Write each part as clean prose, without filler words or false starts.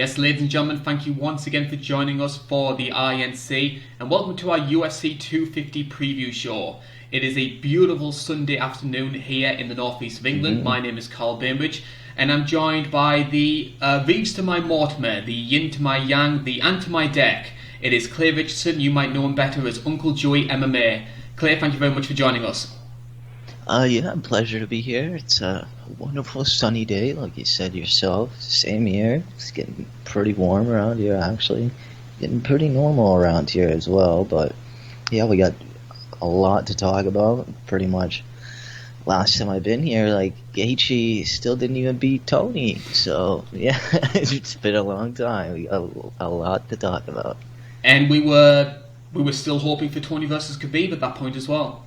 Yes, ladies and gentlemen, thank you once again for joining us for the INC, and welcome to our UFC 250 preview show. It is a beautiful Sunday afternoon here in the northeast of England. My name is Carl Bainbridge, and I'm joined by the Reeves to my Mortimer, the Yin to my Yang, the Ant to my Deck. It is Clay Richardson. You might know him better as Uncle Joey MMA. Clay, thank you very much for joining us. Yeah, pleasure to be here. It's a wonderful sunny day, like you said yourself. Same here. It's getting pretty warm around here, actually. Getting pretty normal around here as well. But yeah, we got a lot to talk about. Pretty much last time I've been here, like Gaethje still didn't even beat Tony. So yeah, it's been a long time. We got a lot to talk about. And we were still hoping for Tony versus Khabib at that point as well.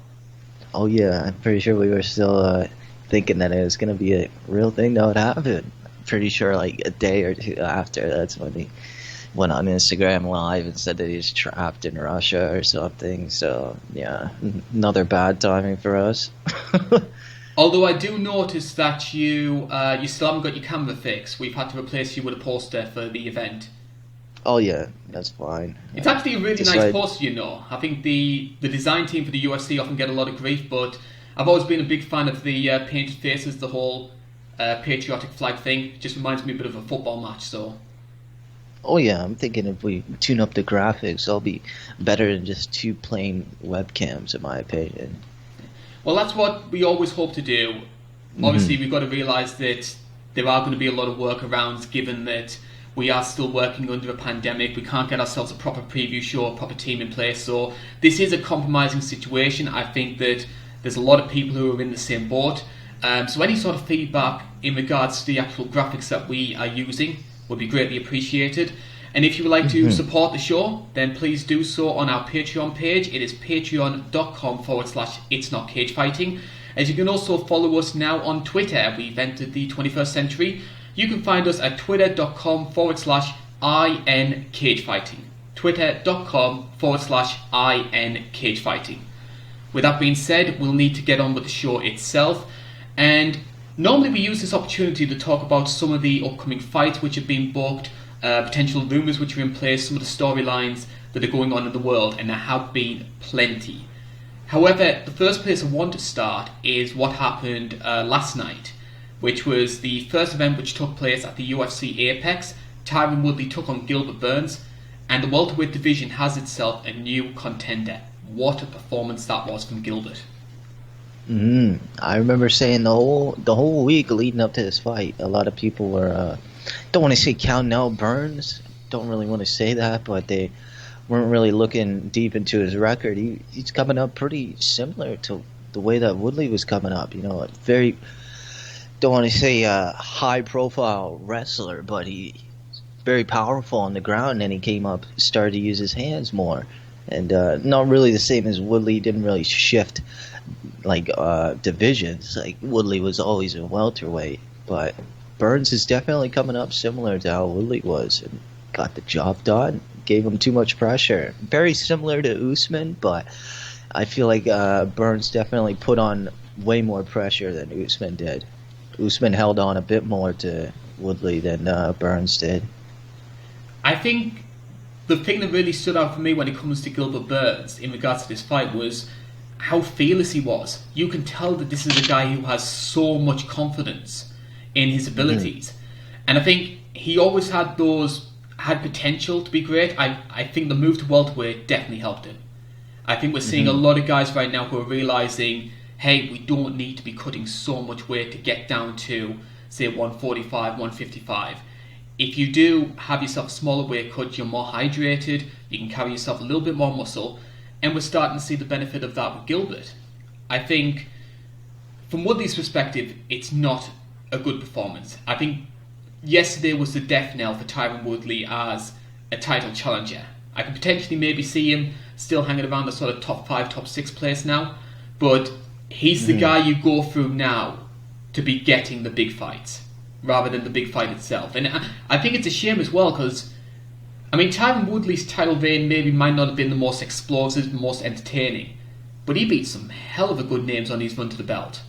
Oh yeah, I'm pretty sure we were still thinking that it was going to be a real thing that would happen. Pretty sure like a day or two after, that's when he went on Instagram Live and said that he was trapped in Russia or something. So yeah, another bad timing for us. Although I do notice that you still haven't got your camera fixed. We've had to replace you with a poster for the event. Oh yeah, that's fine. It's actually a really nice poster, you know. I think the design team for the UFC often get a lot of grief, but I've always been a big fan of the painted faces, the whole patriotic flag thing. It just reminds me a bit of a football match, so... Oh yeah, I'm thinking if we tune up the graphics, it'll be better than just two plain webcams, in my opinion. Well, that's what we always hope to do. Obviously, we've got to realise that there are going to be a lot of workarounds, given that we are still working under a pandemic. We can't get ourselves a proper preview show, a proper team in place. So this is a compromising situation. I think that there's a lot of people who are in the same boat. So any sort of feedback in regards to the actual graphics that we are using would be greatly appreciated. And if you would like to support the show, then please do so on our Patreon page. It is patreon.com/itsnotcagefighting. As you can also follow us now on Twitter. We've entered the 21st century. You can find us at twitter.com/INCagefighting. Twitter.com/INCagefighting. With that being said, we'll need to get on with the show itself. And normally we use this opportunity to talk about some of the upcoming fights which have been booked, potential rumours which are in place, some of the storylines that are going on in the world, and there have been plenty. However, the first place I want to start is what happened last night, which was the first event which took place at the UFC Apex. Tyron Woodley took on Gilbert Burns, and the welterweight division has itself a new contender. What a performance that was from Gilbert. I remember saying the whole week leading up to this fight, a lot of people were, don't want to say counting out Burns, don't really want to say that, but they weren't really looking deep into his record. He's coming up pretty similar to the way that Woodley was coming up, you know, very... don't want to say a high-profile wrestler, but he's very powerful on the ground, and he came up, started to use his hands more. And not really the same as Woodley. He didn't really shift like divisions. Like Woodley was always a welterweight, but Burns is definitely coming up similar to how Woodley was and got the job done. Gave him too much pressure. Very similar to Usman, but I feel like Burns definitely put on way more pressure than Usman did. Usman held on a bit more to Woodley than Burns did. I think the thing that really stood out for me when it comes to Gilbert Burns in regards to this fight was how fearless he was. You can tell that this is a guy who has so much confidence in his abilities. And I think he always had potential to be great. I think the move to welterweight definitely helped him. I think we're seeing a lot of guys right now who are realising, hey, we don't need to be cutting so much weight to get down to, say, 145, 155. If you do have yourself a smaller weight cut, you're more hydrated, you can carry yourself a little bit more muscle, and we're starting to see the benefit of that with Gilbert. I think, from Woodley's perspective, it's not a good performance. I think yesterday was the death knell for Tyron Woodley as a title challenger. I can potentially maybe see him still hanging around the sort of top 5, top 6 place now, but he's the guy you go through now to be getting the big fights, rather than the big fight itself. And I think it's a shame as well, because, I mean, Tyron Woodley's title reign maybe might not have been the most explosive, the most entertaining, but he beat some hell of a good names on his run to the belt.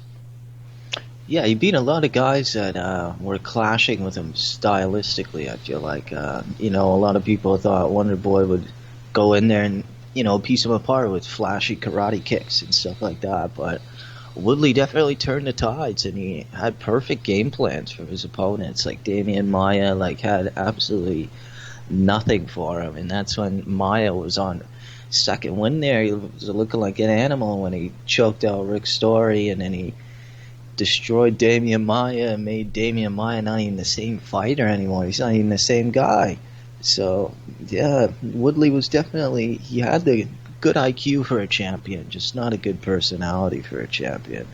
Yeah, he beat a lot of guys that were clashing with him stylistically. I feel like a lot of people thought Wonder Boy would go in there and piece him apart with flashy karate kicks and stuff like that. But Woodley definitely turned the tides, and he had perfect game plans for his opponents. Like Damian Maya, had absolutely nothing for him, and that's when Maya was on second win there. He was looking like an animal when he choked out Rick Story, and then he destroyed Damian Maya and made Damian Maya not even the same fighter anymore. He's not even the same guy. So, yeah, Woodley was definitely, he had the good IQ for a champion, just not a good personality for a champion.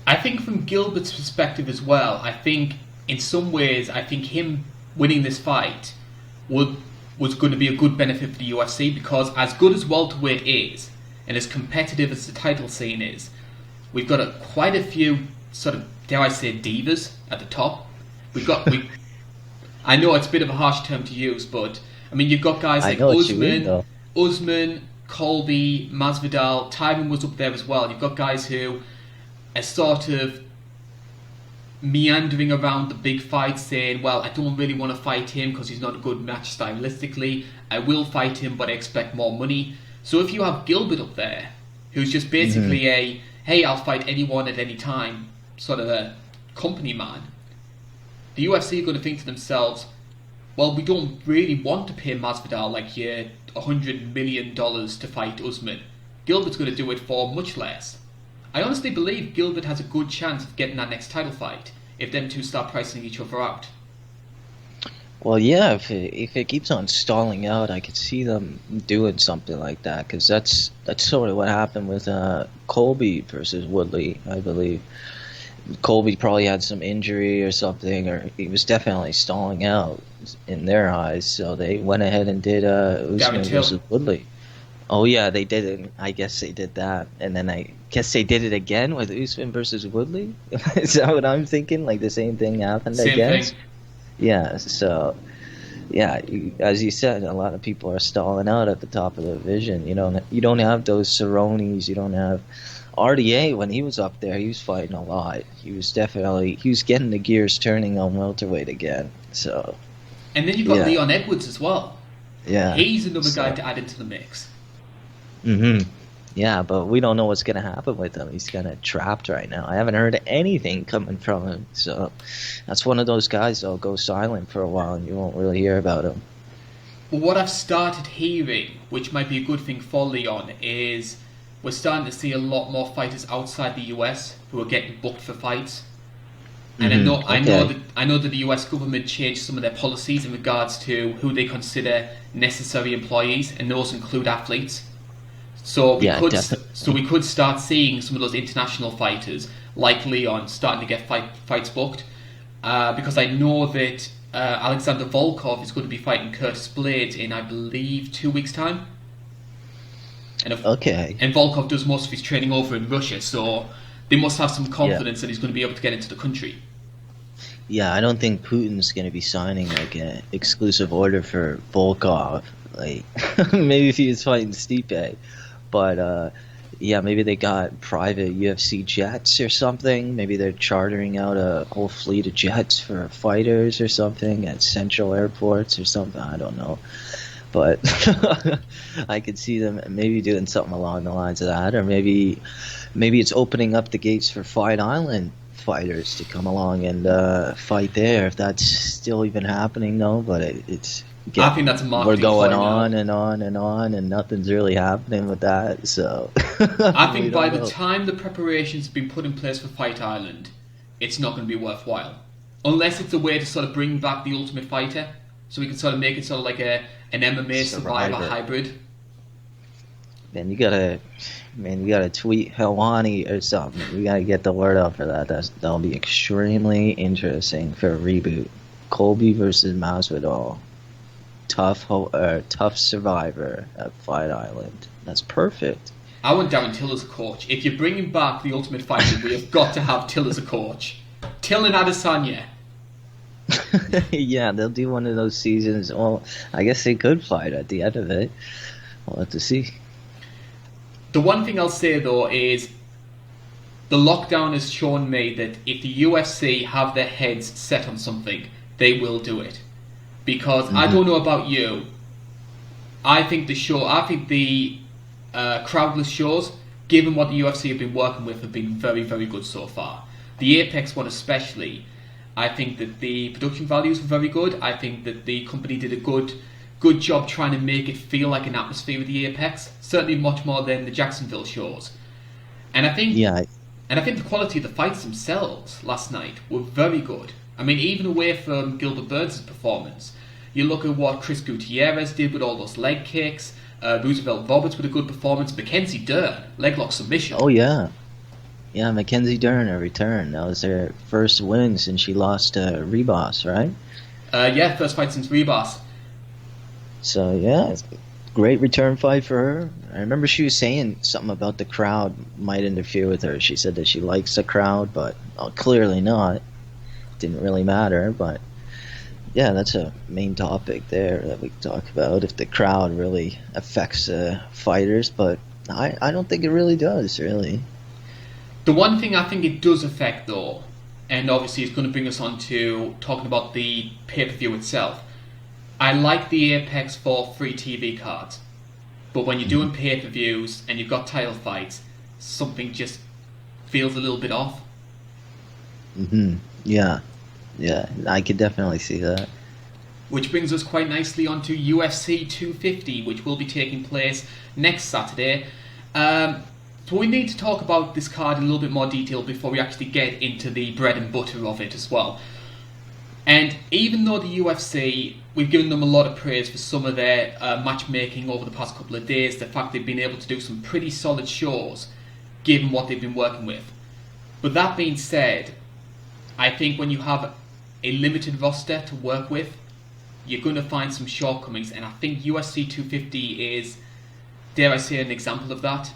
I think from Gilbert's perspective as well, I think in some ways, I think him winning this fight was going to be a good benefit for the UFC, because as good as welterweight is, and as competitive as the title scene is, we've got quite a few sort of, dare I say, divas at the top. I know it's a bit of a harsh term to use, but I mean, you've got guys like Usman, Colby, Masvidal. Tyron was up there as well. You've got guys who are sort of meandering around the big fights, saying, well, I don't really want to fight him because he's not a good match stylistically. I will fight him, but I expect more money. So if you have Gilbert up there, who's just basically a, hey, I'll fight anyone at any time, sort of a company man, the UFC are going to think to themselves, well, we don't really want to pay Masvidal like $100 million to fight Usman. Gilbert's going to do it for much less. I honestly believe Gilbert has a good chance of getting that next title fight if them two start pricing each other out. Well, yeah, if it keeps on stalling out, I could see them doing something like that, because that's sort of what happened with Colby versus Woodley, I believe. Colby probably had some injury or something, or he was definitely stalling out in their eyes, so they went ahead and did Usman versus Woodley. Oh yeah, they did it. I guess they did that, and then I guess they did it again with Usman versus Woodley. Is that what I'm thinking? Like the same thing happened again? Thing. Yeah. So, yeah, as you said, a lot of people are stalling out at the top of the division. You don't have those Cerrones. You don't have RDA. When he was up there, he was fighting a lot. He was getting the gears turning on welterweight again. So. And then you've got Leon Edwards as well. Yeah. He's another guy to add into the mix. Yeah, but we don't know what's going to happen with him. He's kind of trapped right now. I haven't heard anything coming from him. So that's one of those guys that'll go silent for a while and you won't really hear about him. Well, what I've started hearing, which might be a good thing for Leon, is we're starting to see a lot more fighters outside the US who are getting booked for fights. And I know that the US government changed some of their policies in regards to who they consider necessary employees, and those include athletes. So we could start seeing some of those international fighters like Leon starting to get fights booked, because I know that Alexander Volkov is going to be fighting Curtis Blades in, I believe, 2 weeks' time. And Volkov does most of his training over in Russia, so they must have some confidence that he's going to be able to get into the country. Yeah, I don't think Putin's going to be signing like an exclusive order for Volkov. Like maybe if he was fighting Stipe, but maybe they got private UFC jets or something. Maybe they're chartering out a whole fleet of jets for fighters or something at central airports or something. I don't know. But I could see them maybe doing something along the lines of that, or maybe it's opening up the gates for Fight Island fighters to come along and fight there. If that's still even happening, though, but it's. I think that's a marketing. We're going on and on and on, and nothing's really happening with that. So I think by the time the preparations have been put in place for Fight Island, it's not going to be worthwhile, unless it's a way to sort of bring back the Ultimate Fighter, so we can sort of make it sort of like an MMA Survivor hybrid. Man, you gotta tweet Helwani or something. We gotta get the word out for that. That'll be extremely interesting for a reboot. Colby versus Masvidal. Tough Survivor at Fight Island. That's perfect. I want Darren Till as a coach. If you're bringing back the Ultimate Fighter, we have got to have Till as a coach. Till and Adesanya. Yeah, they'll do one of those seasons. Well, I guess they could fight at the end of it. We'll have to see. The one thing I'll say, though, is the lockdown has shown me that if the UFC have their heads set on something, they will do it. Because I don't know about you, I think the crowdless shows, given what the UFC have been working with, have been very, very good so far. The Apex one especially, I think that the production values were very good. I think that the company did a good job trying to make it feel like an atmosphere of the Apex. Certainly much more than the Jacksonville shows. And I think the quality of the fights themselves last night were very good. I mean, even away from Gilbert Burns' performance, you look at what Chris Gutierrez did with all those leg kicks, Roosevelt Roberts with a good performance, Mackenzie Dern, leg lock submission. Oh, yeah. Yeah, Mackenzie Dern, a return. That was her first win since she lost to Rebos, right? Yeah, first fight since Rebos. So, yeah, it's a great return fight for her. I remember she was saying something about the crowd might interfere with her. She said that she likes the crowd, but clearly not. Didn't really matter, but yeah, that's a main topic there that we can talk about, if the crowd really affects fighters, but I don't think it really does, really. The one thing I think it does affect, though, and obviously it's going to bring us on to talking about the pay-per-view itself, I like the Apex for free TV cards, but when you're doing pay-per-views and you've got title fights, something just feels a little bit off. Yeah, I could definitely see that. Which brings us quite nicely onto UFC 250, which will be taking place next Saturday. So we need to talk about this card in a little bit more detail before we actually get into the bread and butter of it as well. And even though the UFC, we've given them a lot of praise for some of their matchmaking over the past couple of days, the fact they've been able to do some pretty solid shows, given what they've been working with. But that being said, I think when you have a limited roster to work with, you're going to find some shortcomings, and I think UFC 250 is, dare I say, an example of that.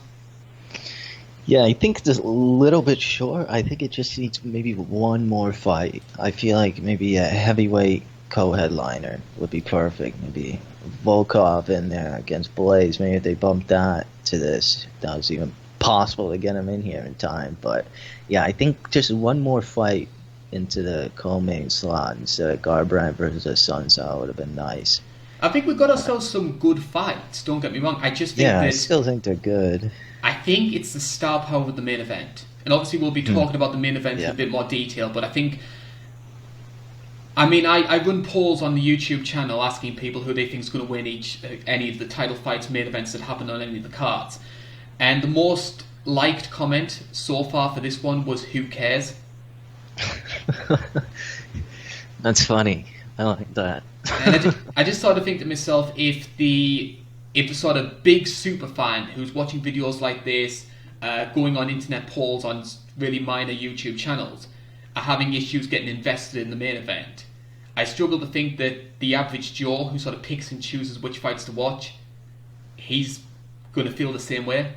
Yeah, I think it's a little bit short. I think it just needs maybe one more fight. I feel like maybe a heavyweight co-headliner would be perfect. Maybe Volkov in there against Blaze. Maybe if they bumped that to this, that was even possible to get him in here in time. But yeah, I think just one more fight into the co-main slot instead of Garbrandt versus Assuncao would have been nice. I think we've got ourselves some good fights, don't get me wrong. I just think I still think they're good. I think it's the star power of the main event. And obviously we'll be talking about the main event in a bit more detail, but I think... I mean, I run polls on the YouTube channel asking people who they think is going to win any of the title fights, main events that happen on any of the cards. And the most liked comment so far for this one was, "Who cares?" That's funny. I like that. And I just sort of think to myself, if the sort of big super fan who's watching videos like this, going on internet polls on really minor YouTube channels, are having issues getting invested in the main event, I struggle to think that the average Joe who sort of picks and chooses which fights to watch, he's going to feel the same way.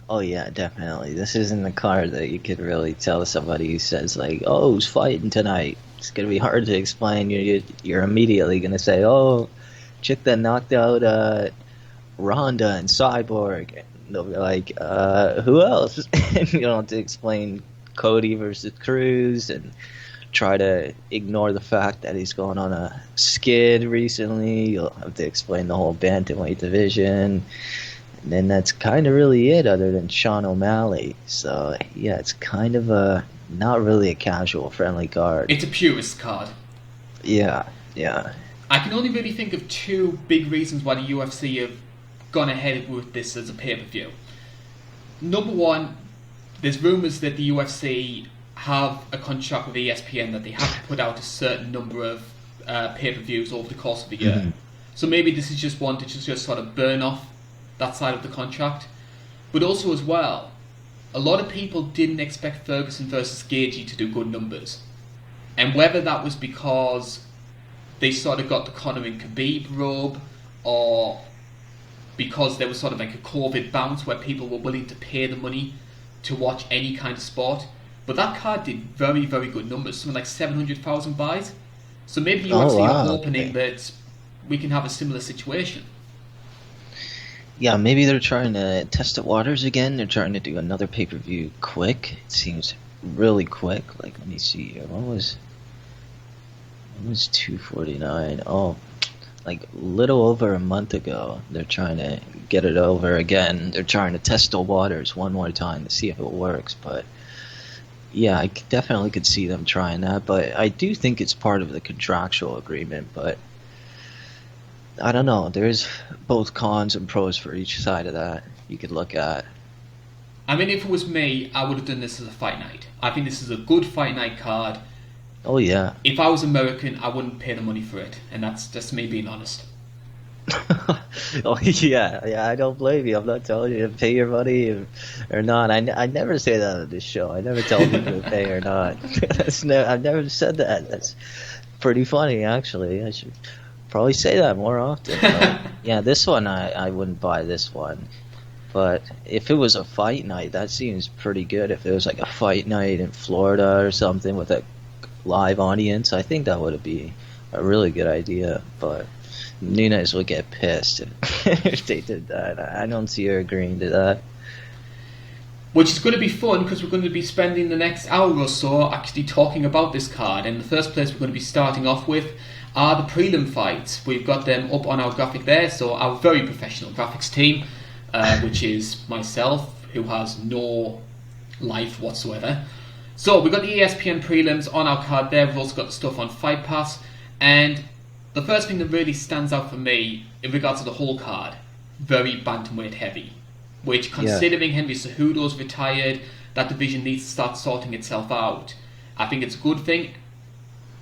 Oh yeah, definitely. This isn't the card that you could really tell somebody who says like, "Oh, who's fighting tonight?" It's gonna be hard to explain. You're immediately gonna say, "Oh, chick that knocked out Ronda and Cyborg." And they'll be like, "Who else?" And you don't have to explain Cody versus Cruz and try to ignore the fact that he's going on a skid recently. You'll have to explain the whole bantamweight division. And then that's kind of really it, other than Sean O'Malley. So yeah, it's kind of not really a casual friendly card. It's a purist card. Yeah. I can only really think of two big reasons why the UFC have gone ahead with this as a pay-per-view. Number one, there's rumours that the UFC have a contract with ESPN that they have to put out a certain number of pay-per-views over the course of the year. So maybe this is just one to just sort of burn off that side of the contract. But also as well, a lot of people didn't expect Ferguson versus Gagey to do good numbers. And whether that was because they sort of got the Conor and Khabib rub, or because there was sort of like a COVID bounce where people were willing to pay the money to watch any kind of sport. But that card did very, very good numbers, something like 700,000 buys. So maybe you are hoping that we can have a similar situation. Yeah, maybe they're trying to test the waters again. They're trying to do another pay-per-view quick. It seems really quick. Like, let me see here. What was 249? Oh, like little over a month ago. They're trying to get it over again. They're trying to test the waters one more time to see if it works. But yeah, definitely could see them trying that. But I do think it's part of the contractual agreement. But I don't know. There's both cons and pros for each side of that you could look at. I mean, if it was me, I would have done this as a fight night. I think this is a good fight night card. Oh yeah. If I was American, I wouldn't pay the money for it, and that's just me being honest. Oh yeah, yeah. I don't blame you. I'm not telling you to pay your money or not. I never say that on this show. I never tell people to pay or not. I've never said that. That's pretty funny, actually. I should probably say that more often. But, yeah, this one I wouldn't buy this one. But if it was a fight night, that seems pretty good. If it was like a fight night in Florida or something with a live audience, I think that would be a really good idea. But Nunez would get pissed if they did that. I don't see her agreeing to that. Which is going to be fun because we're going to be spending the next hour or so actually talking about this card. And the first place we're going to be starting off with are the prelim fights. We've got them up on our graphic there. So our very professional graphics team, which is myself, who has no life whatsoever. So we've got the ESPN prelims on our card there. We've also got the stuff on Fight Pass. And the first thing that really stands out for me in regards to the whole card, very bantamweight heavy. Which, considering Henry Cejudo's retired, that division needs to start sorting itself out. I think it's a good thing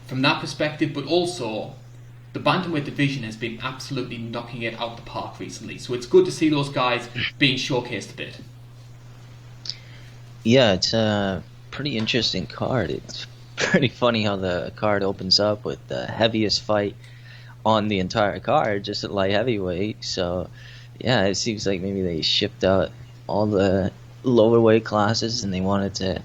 from that perspective, but also the bantamweight division has been absolutely knocking it out the park recently. So it's good to see those guys being showcased a bit. Yeah, it's a pretty interesting card. It's pretty funny how the card opens up with the heaviest fight on the entire card, just at light heavyweight. So yeah, it seems like maybe they shipped out all the lower weight classes and they wanted to,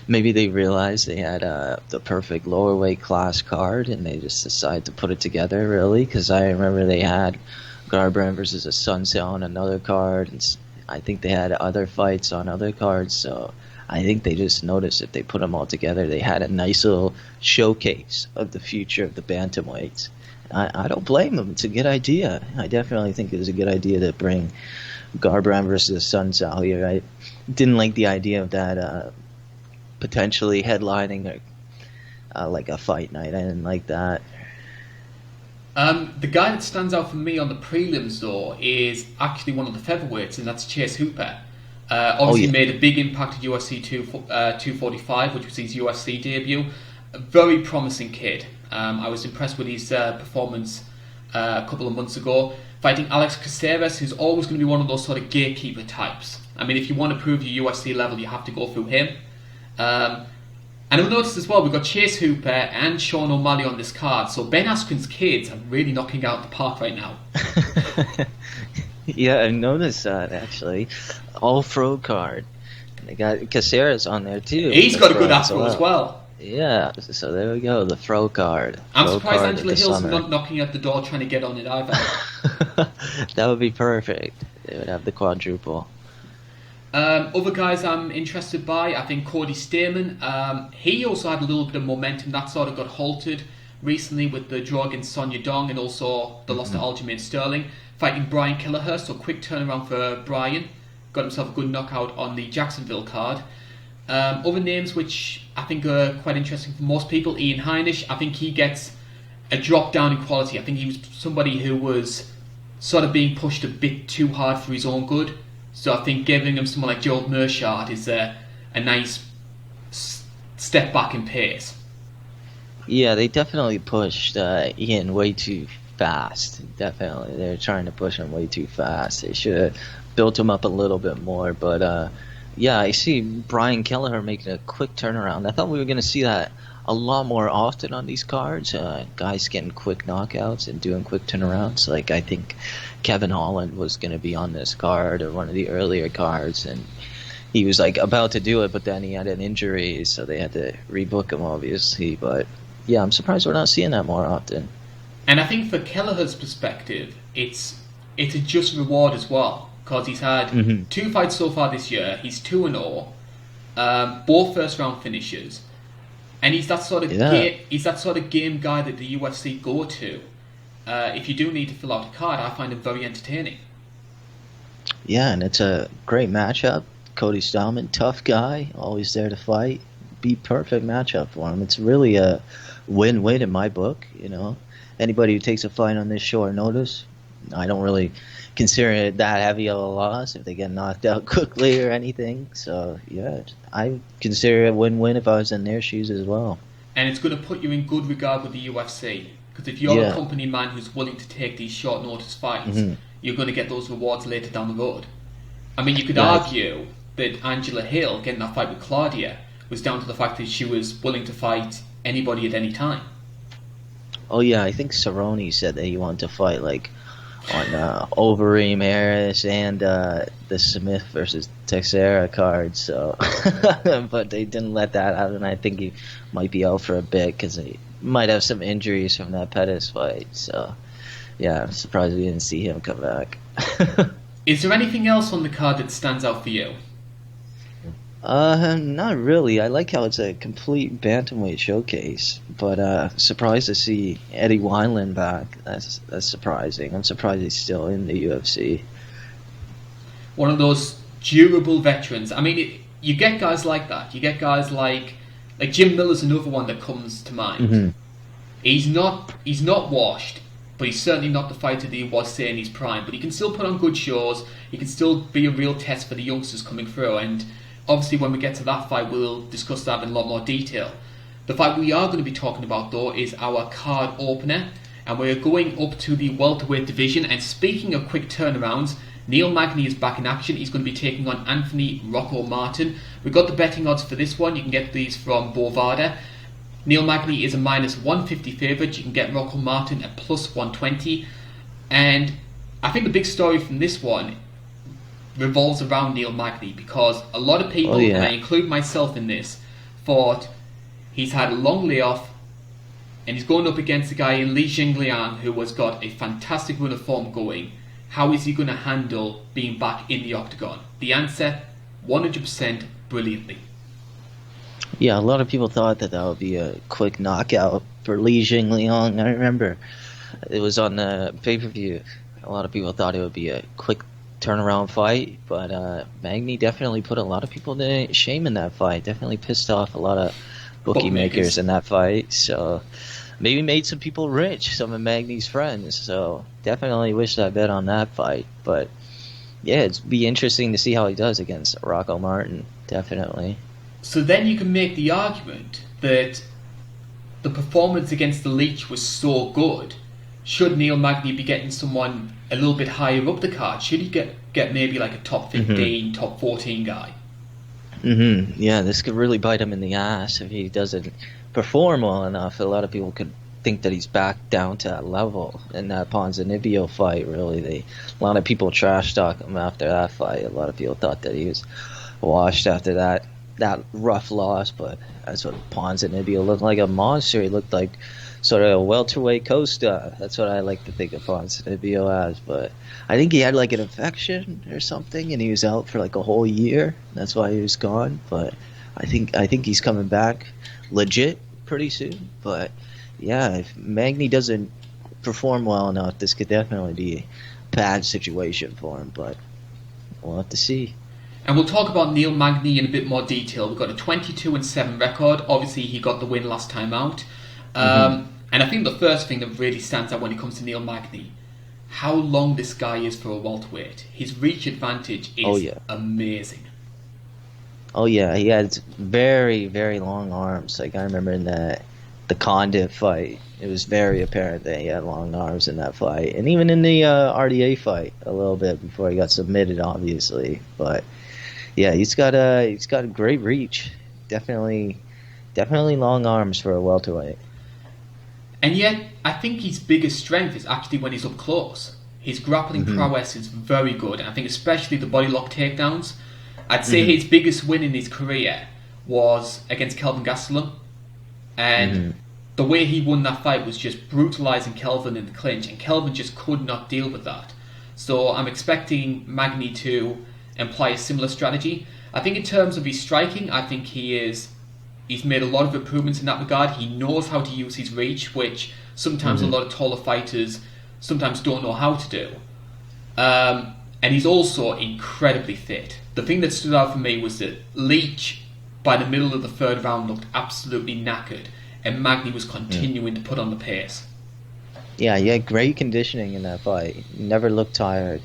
maybe they realized they had the perfect lower weight class card and they just decided to put it together, really, because I remember they had Garbrandt versus Assuncao on another card, and I think they had other fights on other cards. So I think they just noticed if they put them all together, they had a nice little showcase of the future of the bantamweights. I don't blame them. It's a good idea. I definitely think it was a good idea to bring Garbrandt versus Assuncao here. I didn't like the idea of that potentially headlining like a fight night. I didn't like that. The guy that stands out for me on the prelims, though, is actually one of the featherweights, and that's Chase Hooper. Obviously made a big impact at UFC 245, which was his UFC debut. A very promising kid. I was impressed with his performance a couple of months ago, fighting Alex Caceres, who's always going to be one of those sort of gatekeeper types. I mean, if you want to prove your UFC level, you have to go through him. And I've noticed as well, we've got Chase Hooper and Sean O'Malley on this card, so Ben Askren's kids are really knocking out the park right now. Yeah, I noticed that, actually. All Fro card. And they got Caceres on there, too. He's got a good afro as well. Yeah, so there we go, the Fro card. I'm surprised Angela Hill's not knocking at the door trying to get on it either. That would be perfect. They would have the quadruple. Other guys I'm interested by, I think Cody Stamen. He also had a little bit of momentum that sort of got halted recently with the draw against Sonya Dong and also the loss to Aljamain Sterling. Fighting Brian Kelleher, so quick turnaround for Brian. Got himself a good knockout on the Jacksonville card. Other names which I think are quite interesting for most people, Ian Heinisch, I think he gets a drop down in quality. I think he was somebody who was sort of being pushed a bit too hard for his own good. So I think giving him someone like Gerald Meerschaert is a nice step back in pace. Yeah, they definitely pushed Ian way too fast. Definitely. They're trying to push him way too fast. They should have built him up a little bit more, but yeah, I see Brian Kelleher making a quick turnaround. I thought we were going to see that a lot more often on these cards. Guys getting quick knockouts and doing quick turnarounds. Like, I think Kevin Holland was going to be on this card or one of the earlier cards, and he was like about to do it, but then he had an injury, so they had to rebook him, obviously. But yeah, I'm surprised we're not seeing that more often. And I think for Kelleher's perspective, it's a just reward as well. because he's had 2 fights so far this year. He's 2-0, both first round finishes, and he's that sort of game guy that the UFC go to. If you do need to fill out a card, I find him very entertaining. Yeah, and it's a great matchup. Cody Stallman, tough guy, always there to fight. Be perfect matchup for him. It's really a win-win in my book. Anybody who takes a fight on this short notice, I don't really consider it that heavy of a loss if they get knocked out quickly or anything. So yeah, I consider it a win-win if I was in their shoes as well. And it's going to put you in good regard with the UFC, because if you're a company man who's willing to take these short notice fights, you're going to get those rewards later down the road. I mean, you could argue that Angela Hill getting that fight with Claudia was down to the fact that she was willing to fight anybody at any time. Oh yeah, I think Cerrone said that he wanted to fight on Overeem Harris and the Smith versus Teixeira card. So, but they didn't let that out, and I think he might be out for a bit because he might have some injuries from that Pettis fight. So, yeah, I'm surprised we didn't see him come back. Is there anything else on the card that stands out for you? Not really. I like how it's a complete bantamweight showcase, but surprised to see Eddie Wineland back. That's surprising. I'm surprised he's still in the UFC. One of those durable veterans. I mean, you get guys like that. You get guys like Jim Miller's another one that comes to mind. He's not washed, but he's certainly not the fighter that he was, say, in his prime. But he can still put on good shows. He can still be a real test for the youngsters coming through. And obviously, when we get to that fight, we'll discuss that in a lot more detail. The fight we are going to be talking about, though, is our card opener. And we're going up to the welterweight division. And speaking of quick turnarounds, Neil Magny is back in action. He's going to be taking on Anthony Rocco Martin. We've got the betting odds for this one. You can get these from Bovada. Neil Magny is a minus 150 favourite. You can get Rocco Martin at plus 120. And I think the big story from this one revolves around Neil Magny, because a lot of people, and I include myself in this, thought he's had a long layoff and he's going up against a guy in Li Jingliang who has got a fantastic run of form going. How is he going to handle being back in the octagon? The answer, 100% brilliantly. Yeah, a lot of people thought that would be a quick knockout for Li Jingliang. I remember it was on the pay-per-view. A lot of people thought it would be a quick turnaround fight, but Magny definitely put a lot of people to shame in that fight. Definitely pissed off a lot of bookmakers in that fight. So maybe made some people rich, some of Magny's friends. So definitely wish I bet on that fight. But yeah, it'd be interesting to see how he does against Rocco Martin. Definitely. So then you can make the argument that the performance against the Leech was so good. Should Neil Magny be getting someone a little bit higher up the card? Should he get maybe like a top 15, top 14 guy? Yeah, this could really bite him in the ass if he doesn't perform well enough. A lot of people could think that he's back down to that level in that Ponzinibbio fight. Really, a lot of people trash talk him after that fight. A lot of people thought that he was washed after that rough loss, but that's what Ponzinibbio looked like, a monster. He looked like sort of a welterweight Costa. That's what I like to think of Ponzinibbio as. But I think he had like an infection or something, and he was out for like a whole year. That's why he was gone. But I think he's coming back legit pretty soon. But yeah, if Magny doesn't perform well enough, this could definitely be a bad situation for him. But we'll have to see. And we'll talk about Neil Magny in a bit more detail. We've got a 22-7 record. Obviously, he got the win last time out. And I think the first thing that really stands out when it comes to Neil Magny, how long this guy is for a welterweight. His reach advantage is amazing. Oh yeah, he had very, very long arms. Like I remember in the Condit fight, it was very apparent that he had long arms in that fight, and even in the RDA fight a little bit before he got submitted, obviously. But yeah, he's got a great reach. Definitely long arms for a welterweight. And yet, I think his biggest strength is actually when he's up close. His grappling prowess is very good, and I think especially the body lock takedowns. I'd say his biggest win in his career was against Kelvin Gastelum, and the way he won that fight was just brutalising Kelvin in the clinch, and Kelvin just could not deal with that. So I'm expecting Magny to employ a similar strategy. I think in terms of his striking, I think he's made a lot of improvements in that regard. He knows how to use his reach, which sometimes a lot of taller fighters sometimes don't know how to do. And he's also incredibly fit. The thing that stood out for me was that Leach, by the middle of the third round, looked absolutely knackered, and Magny was continuing to put on the pace. Yeah, he had great conditioning in that fight. Never looked tired.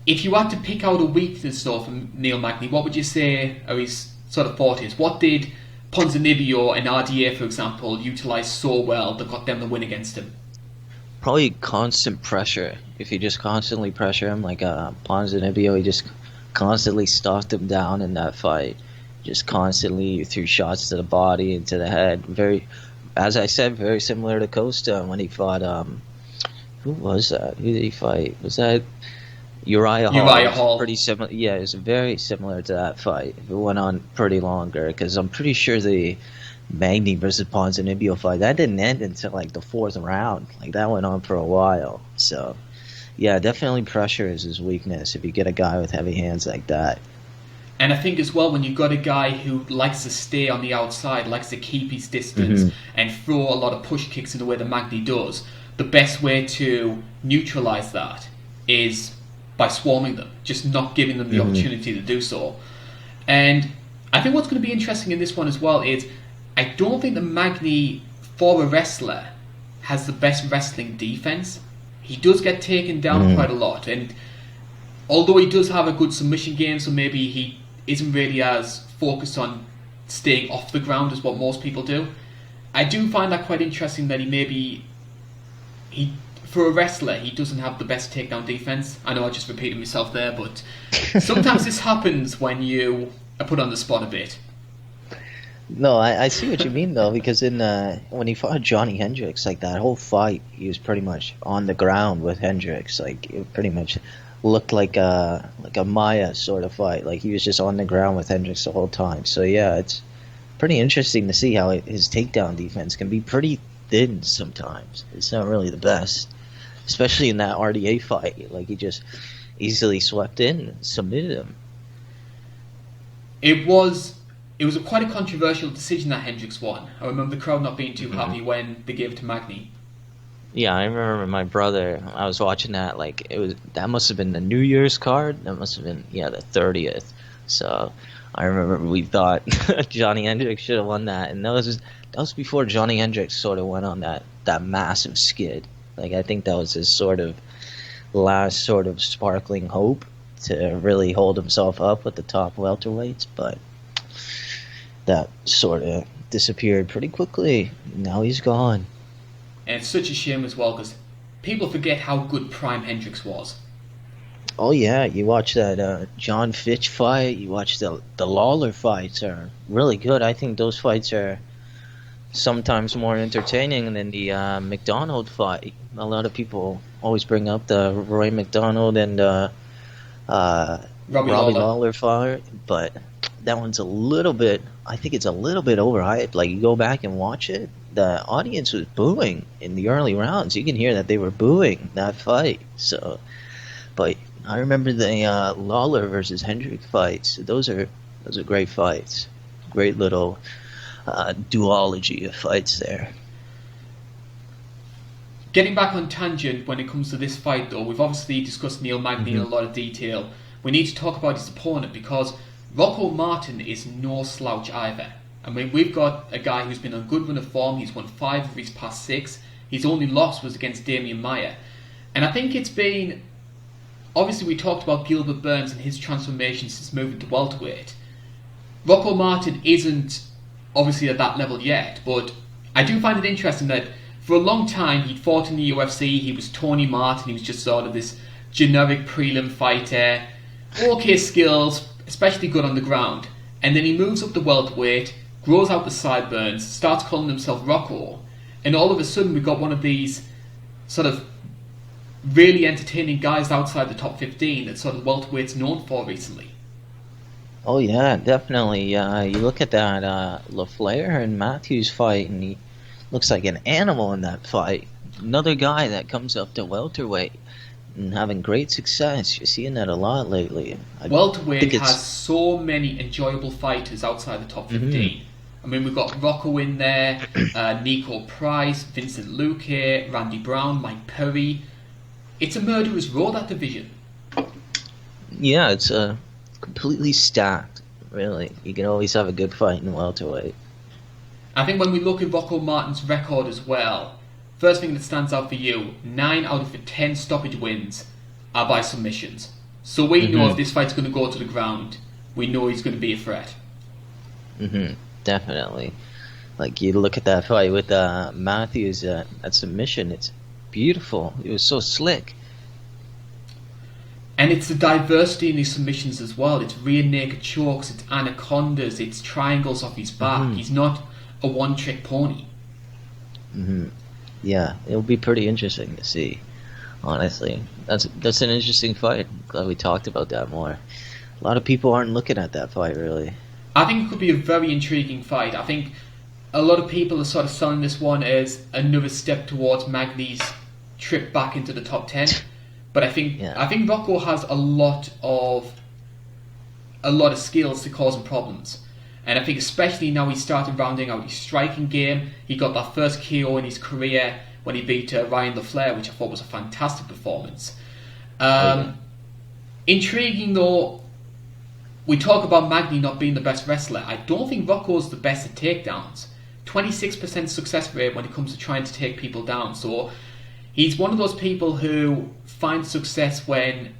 If you had to pick out a weakness, though, from Neil Magny, what would you say are his sort of fortes? What did Ponzinibbio and RDA, for example, utilise so well that got them the win against him? Probably constant pressure. If you just constantly pressure him, like Ponzinibbio, he just constantly stalked him down in that fight. Just constantly threw shots to the body and to the head. Very, as I said, very similar to Costa when he fought. Who was that? Who did he fight? Was that Uriah Hall? Uriah Hall. Pretty similar. Yeah, it was very similar to that fight. It went on pretty longer because I'm pretty sure the Magny versus Ponzinibbio fight that didn't end until like the fourth round. Like that went on for a while. So yeah, definitely pressure is his weakness if you get a guy with heavy hands like that. And I think as well, when you've got a guy who likes to stay on the outside, likes to keep his distance and throw a lot of push kicks in the way that Magny does, the best way to neutralise that is by swarming them, just not giving them the opportunity to do so. And I think what's going to be interesting in this one as well is I don't think that Magny, for a wrestler, has the best wrestling defense. He does get taken down quite a lot, and although he does have a good submission game, so maybe he isn't really as focused on staying off the ground as what most people do, I do find that quite interesting that for a wrestler, he doesn't have the best takedown defense. I know I just repeated myself there, but sometimes this happens when you are put on the spot a bit. No, I see what you mean though, because in when he fought Johnny Hendricks, like that whole fight, he was pretty much on the ground with Hendricks. Like it pretty much looked like a Maya sort of fight. Like he was just on the ground with Hendricks the whole time. So yeah, it's pretty interesting to see how his takedown defense can be pretty thin sometimes. It's not really the best, especially in that RDA fight. Like he just easily swept in and submitted him. It was quite a controversial decision that Hendricks won. I remember the crowd not being too happy when they gave it to Magny. Yeah, I remember my brother. I was watching that. Like that must have been the New Year's card. That must have been the 30th. So I remember we thought Johnny Hendricks should have won that, and that was before Johnny Hendricks sort of went on that massive skid. Like I think that was his sort of last sort of sparkling hope to really hold himself up with the top welterweights, but that sort of disappeared pretty quickly. Now he's gone. And it's such a shame as well, because people forget how good Prime Hendricks was. Oh yeah, you watch that John Fitch fight, you watch the Lawler fights are really good. I think those fights are sometimes more entertaining than the McDonald fight. A lot of people always bring up the Roy McDonald and Robbie Lawler fight, but that one's I think it's a little bit overhyped. Like you go back and watch it, the audience was booing in the early rounds. You can hear that they were booing that fight. So, but I remember the Lawler versus Hendrick fights. Those are great fights. Great little duology of fights there. Getting back on tangent when it comes to this fight, though, we've obviously discussed Neil Magny in a lot of detail. We need to talk about his opponent, because Rocco Martin is no slouch either. I mean, we've got a guy who's been on a good run of form. He's won 5 of his past 6. His only loss was against Damian Maia. And I think it's been... Obviously, we talked about Gilbert Burns and his transformation since moving to welterweight. Rocco Martin isn't obviously at that level yet, but I do find it interesting that for a long time he'd fought in the UFC. He was Tony Martin. He was just sort of this generic prelim fighter. Okay skills, especially good on the ground. And then he moves up to welterweight, grows out the sideburns, starts calling himself Rocco, and all of a sudden we've got one of these sort of really entertaining guys outside the top 15 that sort of welterweight's known for recently. Oh yeah, definitely. You look at that LaFleur and Matthews fight, and he looks like an animal in that fight. another guy that comes up to welterweight and having great success. You're seeing that a lot lately. I Welterweight think it's has so many enjoyable fighters outside the top 15. mhm, I mean, we've got Rocco in there, Nico Price, Vincent Luque, Randy Brown, Mike Perry. It's a murderer's row, that division. yeah, it's completely stacked. Really, you can always have a good fight in welterweight. I think when we look at Rocco Martin's record as well, first thing that stands out for you, 9 out of the 10 stoppage wins are by submissions. So we know if this fight's going to go to the ground, we know he's going to be a threat. Definitely. Like you look at that fight with Matthews at submission, it's beautiful. It was so slick. And it's the diversity in his submissions as well. It's rear naked chokes, it's anacondas, it's triangles off his back. He's not a one-trick pony. Yeah, it'll be pretty interesting to see. Honestly, that's an interesting fight. Glad we talked about that more. A lot of people aren't looking at that fight really. I think it could be a very intriguing fight. I think a lot of people are sort of selling this one as another step towards Magny's trip back into the top 10. But I think Rocco has a lot of skills to cause him problems. And I think especially now he's started rounding out his striking game. He got that first KO in his career when he beat Ryan LaFleur, which I thought was a fantastic performance. Intriguing though, we talk about Magny not being the best wrestler. I don't think Rocco's the best at takedowns. 26% success rate when it comes to trying to take people down. So he's one of those people who finds success when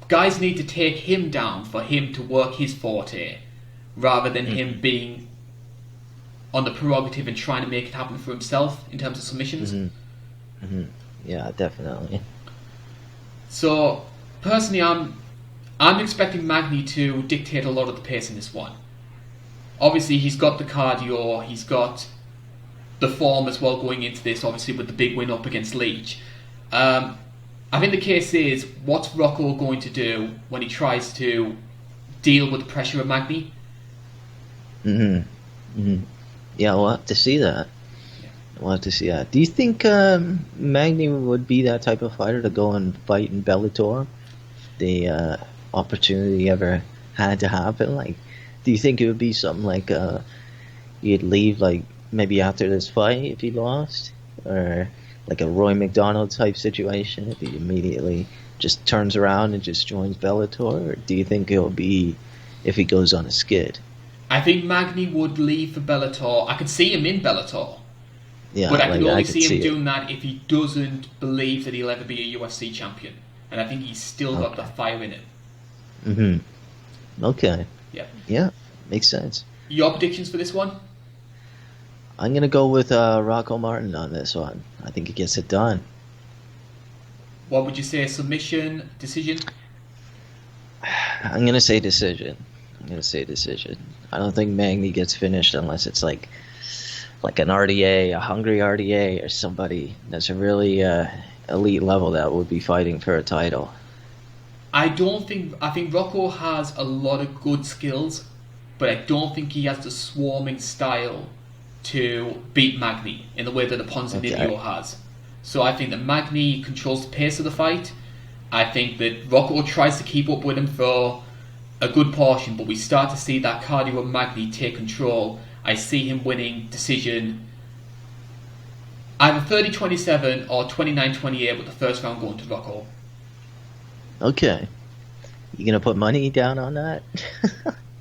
guys need to take him down for him to work his forte, rather than him being on the prerogative and trying to make it happen for himself in terms of submissions. Yeah, definitely. So personally, I'm expecting Magny to dictate a lot of the pace in this one. Obviously, he's got the cardio, he's got the form as well going into this, obviously with the big win up against Leach. I think the case is, what's Rocco going to do when he tries to deal with the pressure of Magny? Yeah, we'll have to see that. We'll have to see that. Do you think Magny would be that type of fighter to go and fight in Bellator? The opportunity ever had to happen? Like, do you think it would be something like he'd leave like maybe after this fight if he lost, or like a Roy McDonald type situation if he immediately just turns around and just joins Bellator? Or do you think it'll be if he goes on a skid? I think Magny would leave for Bellator. I could see him in Bellator. Yeah, but I like, could only could see him doing that if he doesn't believe that he'll ever be a UFC champion. And I think he's still got that fire in it. Okay. Yeah. Yeah, makes sense. Your predictions for this one? I'm going to go with Rocco Martin on this one. I think he gets it done. What would you say, submission, decision? I'm going to say decision. I don't think Magny gets finished unless it's like an RDA, a hungry RDA, or somebody that's a really elite level that would be fighting for a title. I think Rocco has a lot of good skills, but I don't think he has the swarming style to beat Magny in the way that a Ponzinibbio has. So I think that Magny controls the pace of the fight. I think that Rocco tries to keep up with him for a good portion, but we start to see that cardio of Magny take control. I see him winning decision either 30-27 or 29-28 with the first round going to Rocco. Okay. You gonna put money down on that?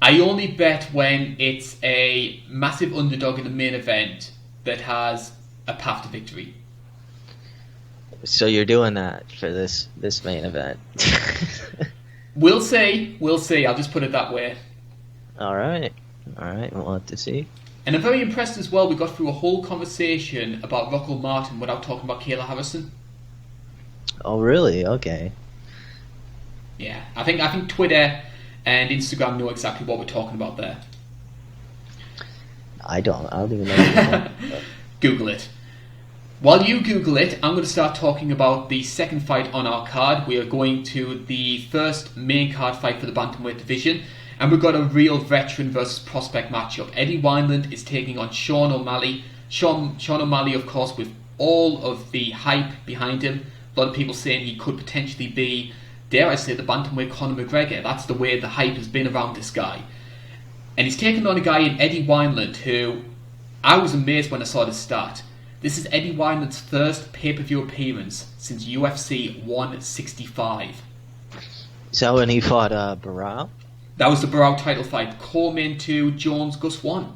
I only bet when it's a massive underdog in the main event that has a path to victory. So you're doing that for this main event? We'll see. I'll just put it that way. All right. We'll have to see. And I'm very impressed as well. We got through a whole conversation about Rocco Martin without talking about Kayla Harrison. Oh, really? Okay. Yeah, I think Twitter and Instagram know exactly what we're talking about there. I don't even know. Google it. While you Google it, I'm going to start talking about the second fight on our card. We are going to the first main card fight for the bantamweight division, and we've got a real veteran versus prospect matchup. Eddie Wineland is taking on Sean O'Malley. Sean O'Malley, of course, with all of the hype behind him. A lot of people saying he could potentially be, dare I say, the bantamweight Conor McGregor. That's the way the hype has been around this guy. And he's taken on a guy in Eddie Wineland who I was amazed when I saw this start. This is Eddie Wineland's first pay-per-view appearance since UFC 165. Is that when he fought Barao? That was the Barao title fight. Co-main 2, Jones, Gus 1.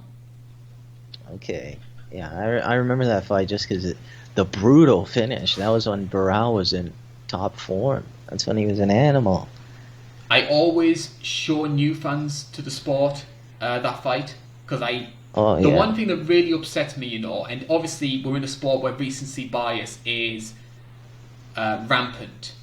Okay. Yeah, I remember that fight just because the brutal finish. That was when Barao was in top form. That's when he was an animal. I always show new fans to the sport that fight because the one thing that really upsets me, and obviously we're in a sport where recency bias is rampant.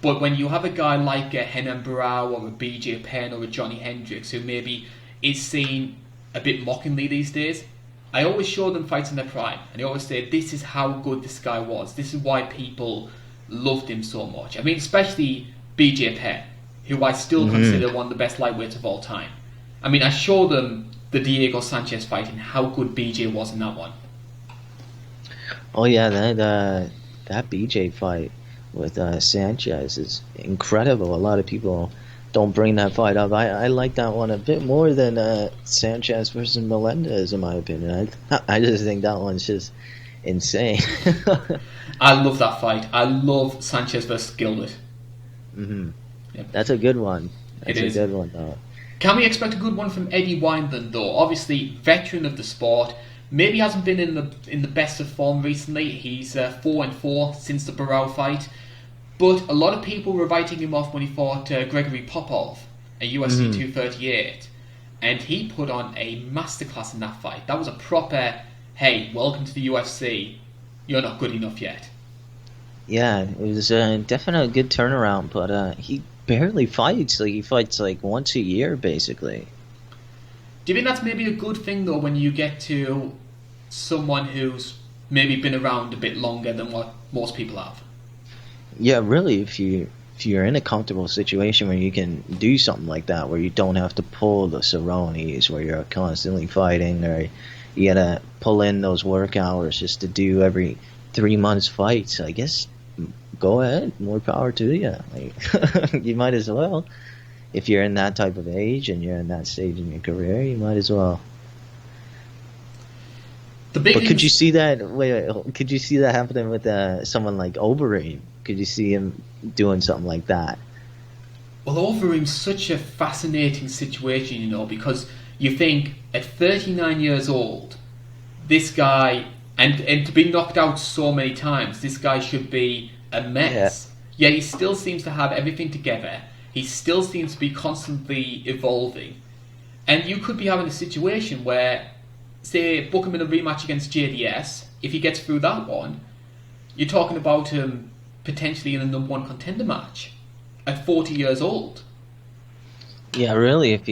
But when you have a guy like a Renan Barao or a BJ Penn or a Johnny Hendricks who maybe is seen a bit mockingly these days, I always show them fights in their prime. And I always say, this is how good this guy was. This is why people loved him so much. I mean, especially BJ Penn, who I still consider one of the best lightweights of all time. I mean, I show them the Diego Sanchez fight and how good BJ was in that one. Oh yeah, that BJ fight with Sanchez is incredible. A lot of people don't bring that fight up. I like that one a bit more than Sanchez versus Melendez, in my opinion. I just think that one's just insane. I love that fight. I love Sanchez versus Gilbert. Mm-hmm. Yep. That's a good one. That's a good one, though. Can we expect a good one from Eddie Wineland, though? Obviously, veteran of the sport. Maybe hasn't been in the best of form recently. He's 4-4 since the Barao fight. But a lot of people were writing him off when he fought Gregory Popov at UFC 238. And he put on a masterclass in that fight. That was a proper, hey, welcome to the UFC. You're not good enough yet. Yeah, it was definitely a good turnaround, but he barely fights. Like, he fights like once a year, basically. Do you think that's maybe a good thing, though, when you get to someone who's maybe been around a bit longer than what most people have? Yeah, really, if you're in a comfortable situation where you can do something like that, where you don't have to pull the Cerrones, where you're constantly fighting, or you gotta pull in those work hours just to do every 3 months fights, I guess go ahead, more power to you. Like, you might as well. If you're in that type of age and you're in that stage in your career, you might as well. But could you see that? Wait, could you see that happening with someone like Overeem? Could you see him doing something like that? Well, Overeem's such a fascinating situation, because you think at 39 years old, this guy, and to be knocked out so many times, this guy should be a mess. Yeah, he still seems to have everything together. He still seems to be constantly evolving. And you could be having a situation where, say, book him in a rematch against JDS. If he gets through that one, you're talking about him potentially in a number one contender match at 40 years old. Yeah, really, if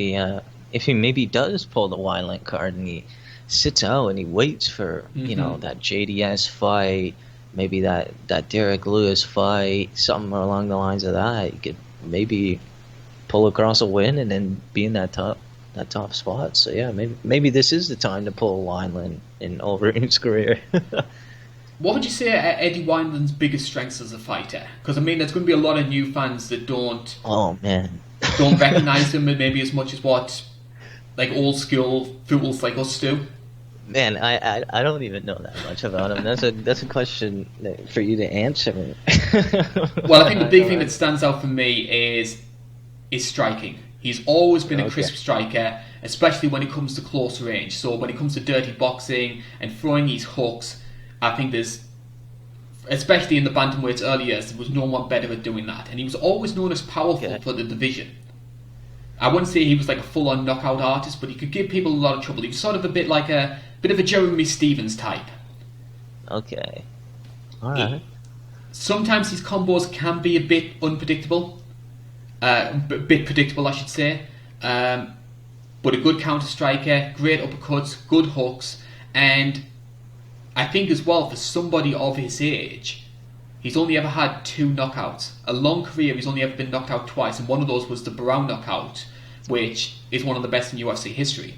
he maybe does pull the Wineland card and he sits out and he waits for, that JDS fight, maybe that Derek Lewis fight, something along the lines of that, he could maybe pull across a win and then be in that top spot. So yeah, maybe this is the time to pull Wineland in Overeem's career. What would you say are Eddie Wineland's biggest strengths as a fighter? Because I mean, there's going to be a lot of new fans that don't recognise him maybe as much as what like old school fools like us do. Man, I don't even know that much about him. That's a question for you to answer. Well, I think the big thing that stands out for me is striking. He's always been a crisp striker, especially when it comes to close range. So when it comes to dirty boxing and throwing these hooks, I think there's, especially in the bantamweights early years, there was no one better at doing that. And he was always known as powerful for the division. I wouldn't say he was like a full-on knockout artist, but he could give people a lot of trouble. He was sort of a bit like a Jeremy Stevens type. Okay. All right. Sometimes his combos can be a bit unpredictable. A bit predictable, I should say. But a good counter-striker, great uppercuts, good hooks, and I think as well, for somebody of his age, he's only ever had 2 knockouts. A long career, he's only ever been knocked out twice, and one of those was the Barao knockout, which is one of the best in UFC history.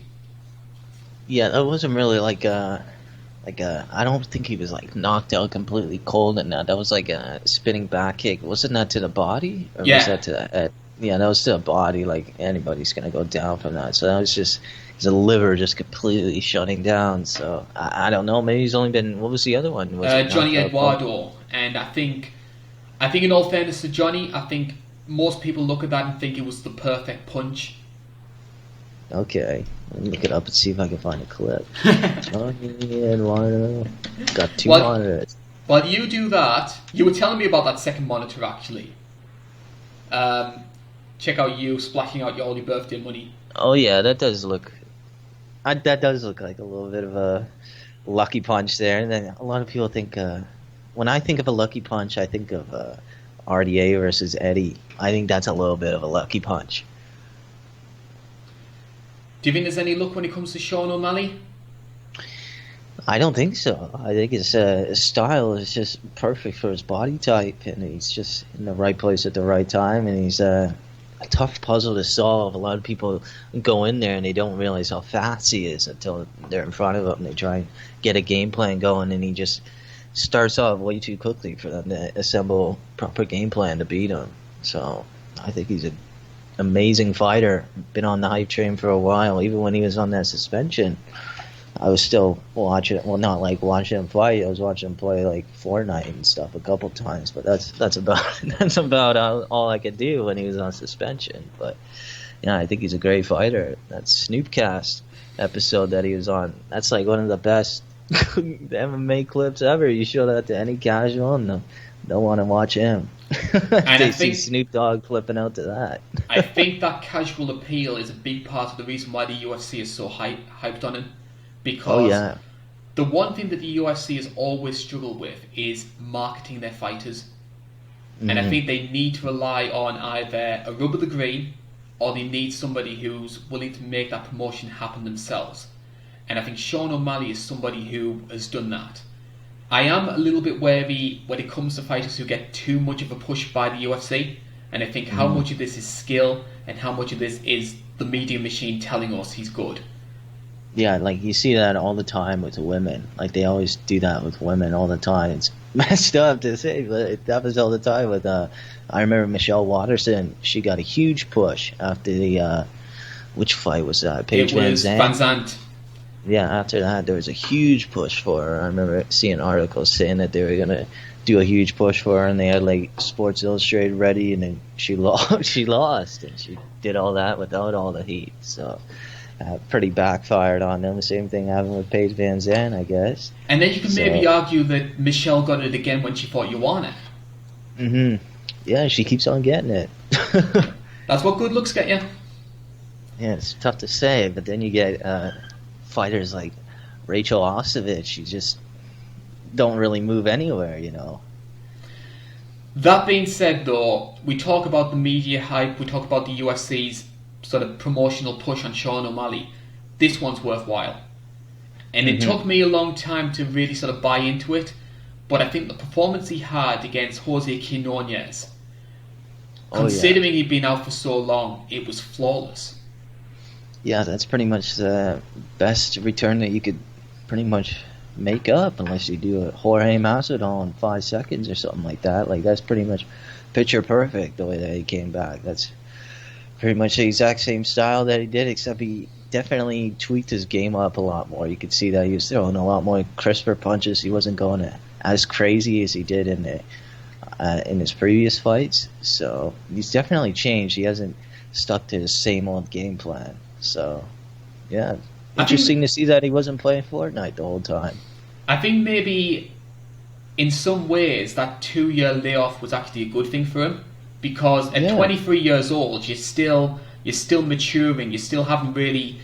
Yeah, that wasn't really like like I don't think he was like knocked out completely cold and that. That was like a spinning back kick. Wasn't that to the body or was Yeah. that to the head? Yeah, that was to the body. Like anybody's gonna go down from that. So that was just his liver just completely shutting down. So I don't know. Maybe he's only been. What was the other one? Was he Johnny knocked out cold? Eduardo, and I think in all fairness to Johnny, I think most people look at that and think it was the perfect punch. Okay, let me look it up and see if I can find a clip. Johnny Eduardo got two What? monitors. While you do that, you were telling me about that second monitor actually. Check out you splashing out all your birthday money. Oh yeah, that does look. That does look like a little bit of a lucky punch there. And then a lot of people think, when I think of a lucky punch, I think of RDA versus Eddie. I think that's a little bit of a lucky punch. Do you think there's any luck when it comes to Sean O'Malley? I don't think so. I think his style is just perfect for his body type, and he's just in the right place at the right time, and he's a tough puzzle to solve. A lot of people go in there and they don't realize how fast he is until they're in front of him. They try and get a game plan going, and he just starts off way too quickly for them to assemble proper game plan to beat him. So I think he's an amazing fighter. Been on the hype train for a while. Even when he was on that suspension, I was still watching it. Well, not like watching him fight. I was watching him play like Fortnite and stuff a couple times. But that's about that's about all I could do when he was on suspension. But yeah, I think he's a great fighter. That Snoopcast episode that he was on, that's like one of the best MMA clips ever. You show that to any casual, and they'll want to watch him. And They see Snoop Dogg flipping out to that. I think that casual appeal is a big part of the reason why the UFC is so hyped on him. Because Oh yeah. the one thing that the UFC has always struggled with is marketing their fighters. And I think they need to rely on either a rub of the green or they need somebody who's willing to make that promotion happen themselves. And I think Sean O'Malley is somebody who has done that. I am a little bit wary when it comes to fighters who get too much of a push by the UFC. And I think how much of this is skill and how much of this is the media machine telling us he's good. Yeah, like you see that all the time with the women. Like they always do that with women all the time. It's messed up to say, but it happens all the time with I remember Michelle Watterson, she got a huge push after the which fight was that? Paige It was Van Zandt? Zandt. Yeah, after that there was a huge push for her. I remember seeing articles saying that they were gonna do a huge push for her and they had like Sports Illustrated ready and then she lost and she did all that without all the heat. So pretty backfired on them. The same thing happened with Paige Van Zandt, I guess. And then you can maybe argue that Michelle got it again when she fought Joanna. Yeah, she keeps on getting it. That's what good looks get you. Yeah, it's tough to say, but then you get fighters like Rachel Ostovich. You just don't really move anywhere, you know. That being said, though, we talk about the media hype, we talk about the UFC's sort of promotional push on Sean O'Malley. This one's worthwhile. And it took me a long time to really sort of buy into it, but I think the performance he had against Jose Quinones, considering he'd been out for so long, it was flawless. Yeah, that's pretty much the best return that you could pretty much make up, unless you do a Jorge Masvidal in 5 seconds or something like that. Like, that's pretty much picture perfect the way that he came back. That's pretty much the exact same style that he did, except he definitely tweaked his game up a lot more. You could see that he was throwing a lot more crisper punches. He wasn't going as crazy as he did in his previous fights. So he's definitely changed. He hasn't stuck to his same old game plan. So, yeah, interesting to see that he wasn't playing Fortnite the whole time. I think maybe in some ways that 2-year layoff was actually a good thing for him, because at 23 years old you're still maturing, you still haven't really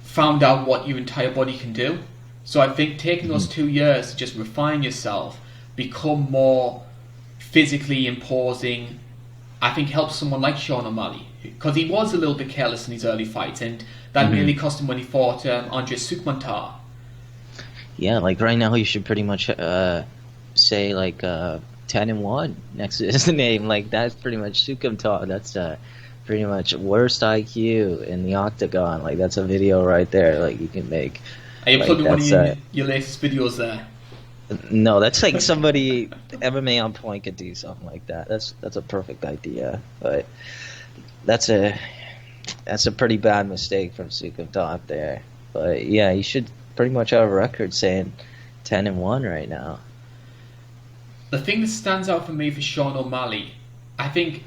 found out what your entire body can do. So I think taking those 2 years to just refine yourself, become more physically imposing, I think helps someone like Sean O'Malley, because he was a little bit careless in his early fights, and that nearly cost him when he fought Andres Sukmantar. Yeah, like right now you should pretty much say like 10-1 next to his name. Like that's pretty much Sukmantar. That's pretty much worst IQ in the octagon. Like that's a video right there. Like you can make. Are you Like plugging one of that's your latest videos there? no, that's like somebody MMA on Point could do something like that. That's a perfect idea, but that's a pretty bad mistake from Sukov there. But yeah, he should pretty much have a record saying 10-1 right now. The thing that stands out for me for Sean O'Malley, I think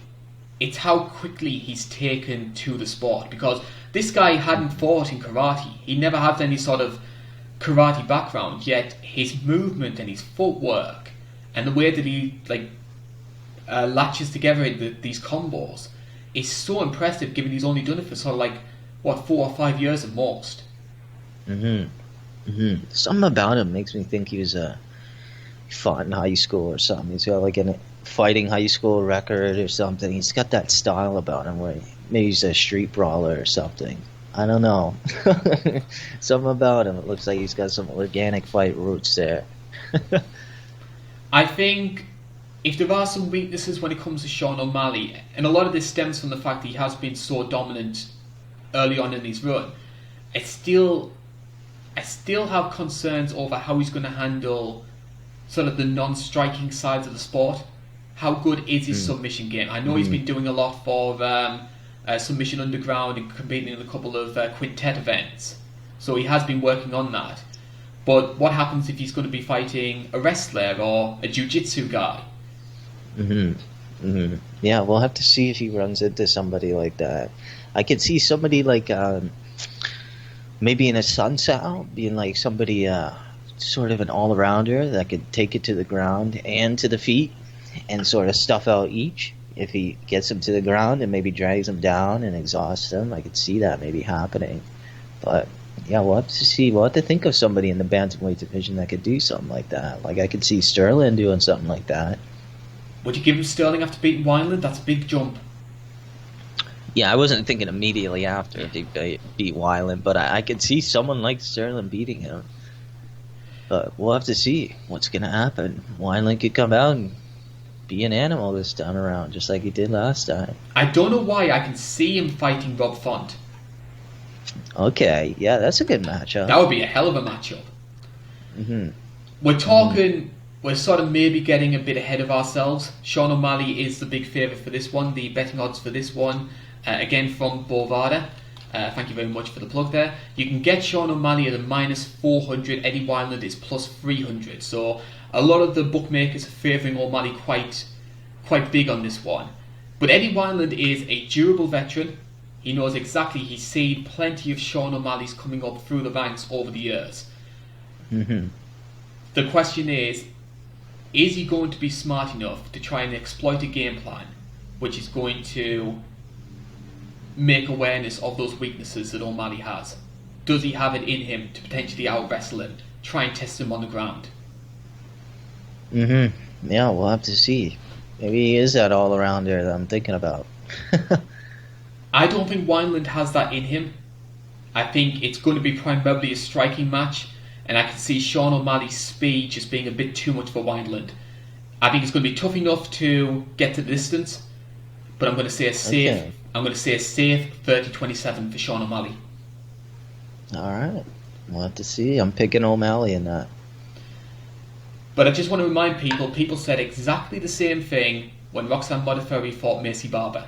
it's how quickly he's taken to the sport, because this guy hadn't fought in karate. He never had any sort of karate background, yet his movement and his footwork and the way that he latches together these combos is so impressive, given he's only done it for sort of 4 or 5 years at most. Something about him makes me think he was fought in high school or something. He's got like a fighting high school record or something. He's got that style about him where maybe he's a street brawler or something. I don't know. Something about him. It looks like he's got some organic fight roots there. I think if there are some weaknesses when it comes to Sean O'Malley, and a lot of this stems from the fact that he has been so dominant early on in his run, I still have concerns over how he's going to handle sort of the non-striking sides of the sport. How good is his submission game? I know he's been doing a lot for Submission Underground and competing in a couple of quintet events, so he has been working on that. But what happens if he's going to be fighting a wrestler or a jiu-jitsu guy? Yeah, we'll have to see if he runs into somebody like that. I could see somebody like maybe in a Assuncao being like somebody sort of an all-arounder that could take it to the ground and to the feet and sort of stuff out each. If he gets him to the ground and maybe drags him down and exhausts him, I could see that maybe happening. But yeah, we'll have to see. We'll have to think of somebody in the bantamweight division that could do something like that. Like I could see Sterling doing something like that. Would you give him Sterling after beating Wineland? That's a big jump. Yeah, I wasn't thinking immediately after he beat Wineland, but I could see someone like Sterling beating him. But we'll have to see what's going to happen. Wineland could come out and be an animal this time around, just like he did last time. I don't know why I can see him fighting Rob Font. Okay, yeah, that's a good matchup. That would be a hell of a matchup. We're talking, we're sort of maybe getting a bit ahead of ourselves. Sean O'Malley is the big favourite for this one. The betting odds for this one, again from Bovada. Thank you very much for the plug there. You can get Sean O'Malley at a minus 400. Eddie Wineland is plus 300. So a lot of the bookmakers are favouring O'Malley quite big on this one. But Eddie Wineland is a durable veteran. He knows exactly. He's seen plenty of Sean O'Malley's coming up through the ranks over the years. The question is he going to be smart enough to try and exploit a game plan which is going to make awareness of those weaknesses that O'Malley has? Does he have it in him to potentially out-wrestle him, try and test him on the ground? Yeah, we'll have to see. Maybe he is that all-arounder that I'm thinking about. I don't think Wineland has that in him. I think it's going to be primarily a striking match, and I can see Sean O'Malley's speed just being a bit too much for Wineland. I think it's going to be tough enough to get to the distance, but I'm going to say a safe. Okay. I'm going to say a safe 30-27 for Sean O'Malley. All right, we'll have to see. I'm picking O'Malley in that. But I just want to remind people said exactly the same thing when Roxanne Modafferi fought Macy Barber.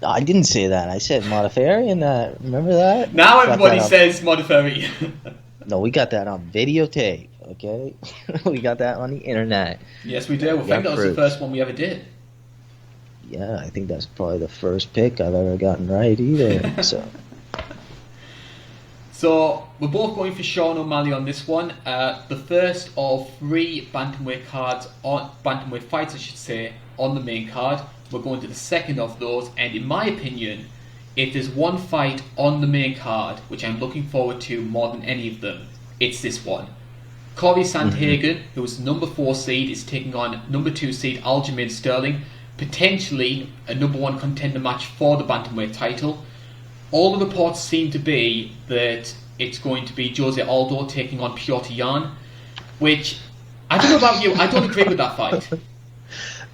I didn't say that. I said Modafferi in that. Remember that? Now everybody says Modafferi. No, we got that on videotape, okay? We got that on the internet. Yes, we do. I think that was the first one we ever did. Yeah, I think that's probably the first pick I've ever gotten right either. So we're both going for Sean O'Malley on this one. The first of 3 bantamweight fights, I should say, on the main card. We're going to the second of those, and in my opinion, if there's one fight on the main card which I'm looking forward to more than any of them, it's this one. Corey Sandhagen, who is number 4 seed, is taking on number 2 seed Aljamain Sterling, potentially a number 1 contender match for the bantamweight title. All the reports seem to be that it's going to be Jose Aldo taking on Piotr Jan, which, I don't know about you, I don't agree with that fight.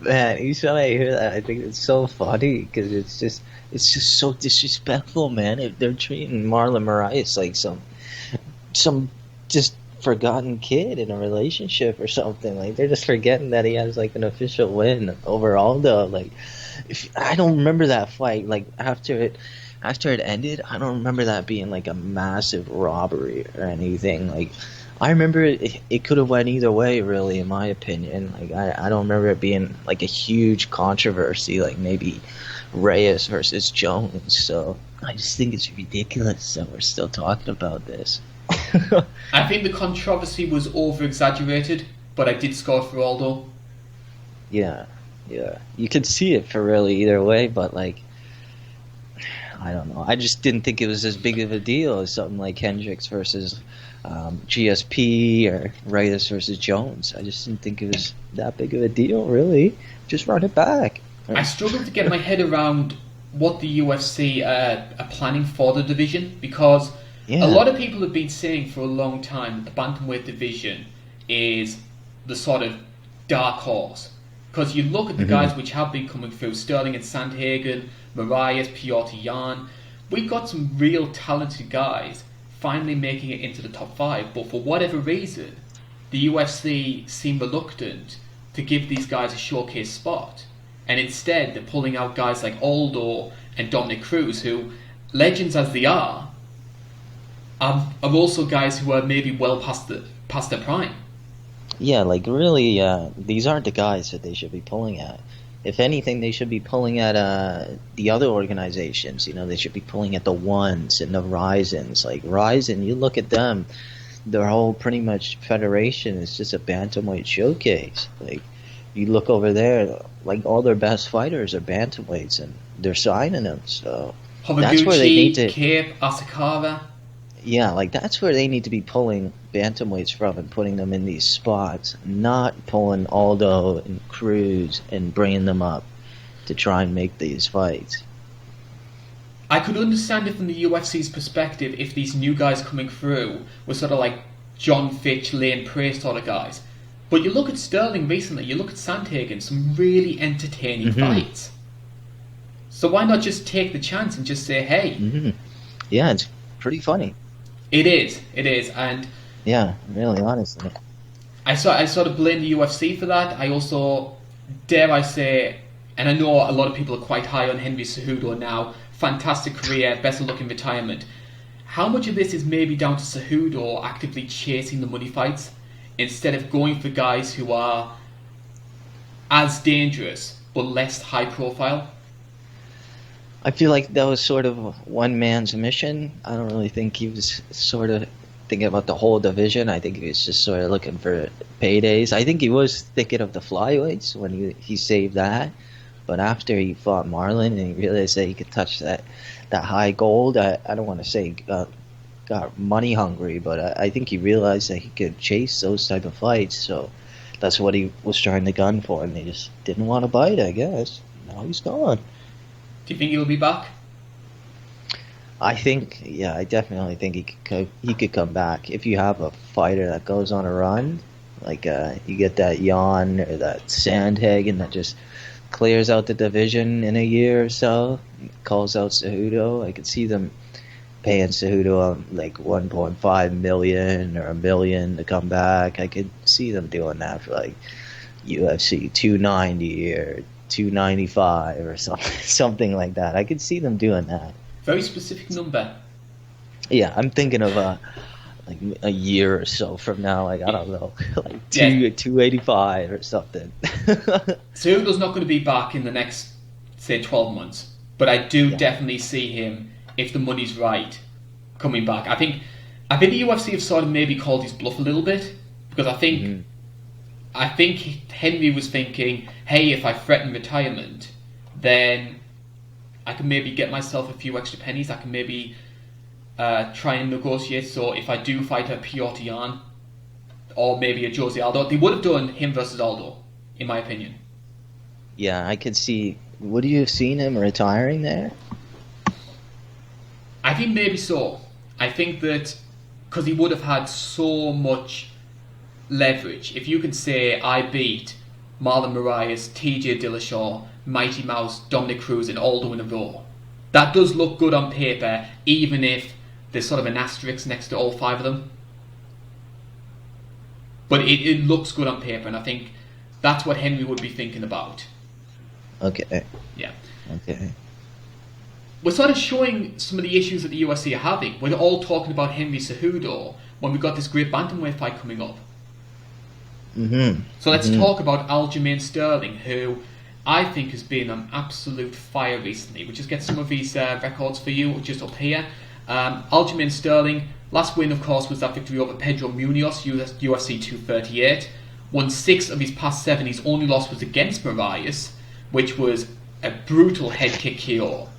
Man, each time I hear that, I think it's so funny because it's just so disrespectful, man. If they're treating Marlon Moraes like some some just forgotten kid in a relationship or something. Like they're just forgetting that he has like an official win over Aldo. Like I don't remember that fight. Like after it ended, I don't remember that being like a massive robbery or anything. Like I remember it could have went either way, really, in my opinion. Like I don't remember it being like a huge controversy, like maybe Reyes versus Jones. So I just think it's ridiculous that we're still talking about this. I think the controversy was over exaggerated, but I did score for Aldo. Yeah, you could see it for really either way, but like I don't know. I just didn't think it was as big of a deal as something like Hendricks versus GSP or Reyes versus Jones. I just didn't think it was that big of a deal, really. Just run it back. I struggled to get my head around what the UFC are planning for the division, because a lot of people have been saying for a long time that the bantamweight division is the sort of dark horse. Because you look at the guys which have been coming through, Sterling and Sandhagen, Marias, Piotr Jan. We've got some real talented guys finally making it into the top 5, but for whatever reason, the UFC seem reluctant to give these guys a showcase spot. And instead, they're pulling out guys like Aldo and Dominic Cruz, who, legends as they are also guys who are maybe well past their prime. Yeah, like really, these aren't the guys that they should be pulling at. If anything, they should be pulling at the other organizations. You know, they should be pulling at the Ones and the Risens. Like Ryzen, you look at them, their whole pretty much federation is just a bantamweight showcase. Like you look over there, like all their best fighters are bantamweights, and they're signing them. So that's where they need to. Cape, Asakara. Yeah, like that's where they need to be pulling bantamweights from and putting them in these spots, not pulling Aldo and Cruz and bringing them up to try and make these fights. I could understand it from the UFC's perspective if these new guys coming through were sort of like John Fitch, Lane Prey sort of guys. But you look at Sterling recently, you look at Sandhagen, some really entertaining fights. So why not just take the chance and just say, hey. Yeah, it's pretty funny. It is, and yeah, really, honestly, I sort of blame the UFC for that. I also, dare I say, and I know a lot of people are quite high on Henry Cejudo now. Fantastic career, best of luck in retirement. How much of this is maybe down to Cejudo actively chasing the money fights instead of going for guys who are as dangerous but less high profile? I feel like that was sort of one man's mission. I don't really think he was sort of thinking about the whole division. I think he was just sort of looking for paydays. I think he was thinking of the flyweights when he saved that. But after he fought Marlon and he realized that he could touch that high gold, I don't want to say got money hungry, but I think he realized that he could chase those type of fights. So that's what he was trying to gun for, and they just didn't want to bite, I guess. Now he's gone. Do you think he'll be back? I definitely think he could come back. If you have a fighter that goes on a run, like you get that Jan or that Sandhagen that just clears out the division in a year or so, calls out Cejudo, I could see them paying Cejudo like 1.5 million or $1 million to come back. I could see them doing that for like UFC 290 or 295 or something like that. I could see them doing that. Very specific number. Yeah, I'm thinking of like a year or so from now. Like I don't know, like 285 or something. Cejudo's not going to be back in the next, say, 12 months. But I do definitely see him, if the money's right, coming back. I think the UFC have sort of maybe called his bluff a little bit, because I think Henry was thinking, hey, if I threaten retirement, then I can maybe get myself a few extra pennies. I can maybe try and negotiate. So if I do fight a Piotr Jan or maybe a Jose Aldo, they would have done him versus Aldo, in my opinion. Yeah, I could see. Would you have seen him retiring there? I think maybe so. I think that because he would have had so much leverage. If you can say, I beat Marlon Moraes, TJ Dillashaw, Mighty Mouse, Dominic Cruz and Aldo in a row, that does look good on paper, even if there's sort of an asterisk next to all 5 of them. But it looks good on paper, and I think that's what Henry would be thinking about. Okay. Yeah. Okay. We're sort of showing some of the issues that the UFC are having. We're all talking about Henry Cejudo when we've got this great bantamweight fight coming up. So let's talk about Aljamain Sterling, who I think has been on absolute fire recently. We'll just get some of his records for you just up here. Aljamain Sterling, last win, of course, was that victory over Pedro Munoz, UFC 238. Won 6 of his past 7. His only loss was against Marias, which was a brutal head kick KO.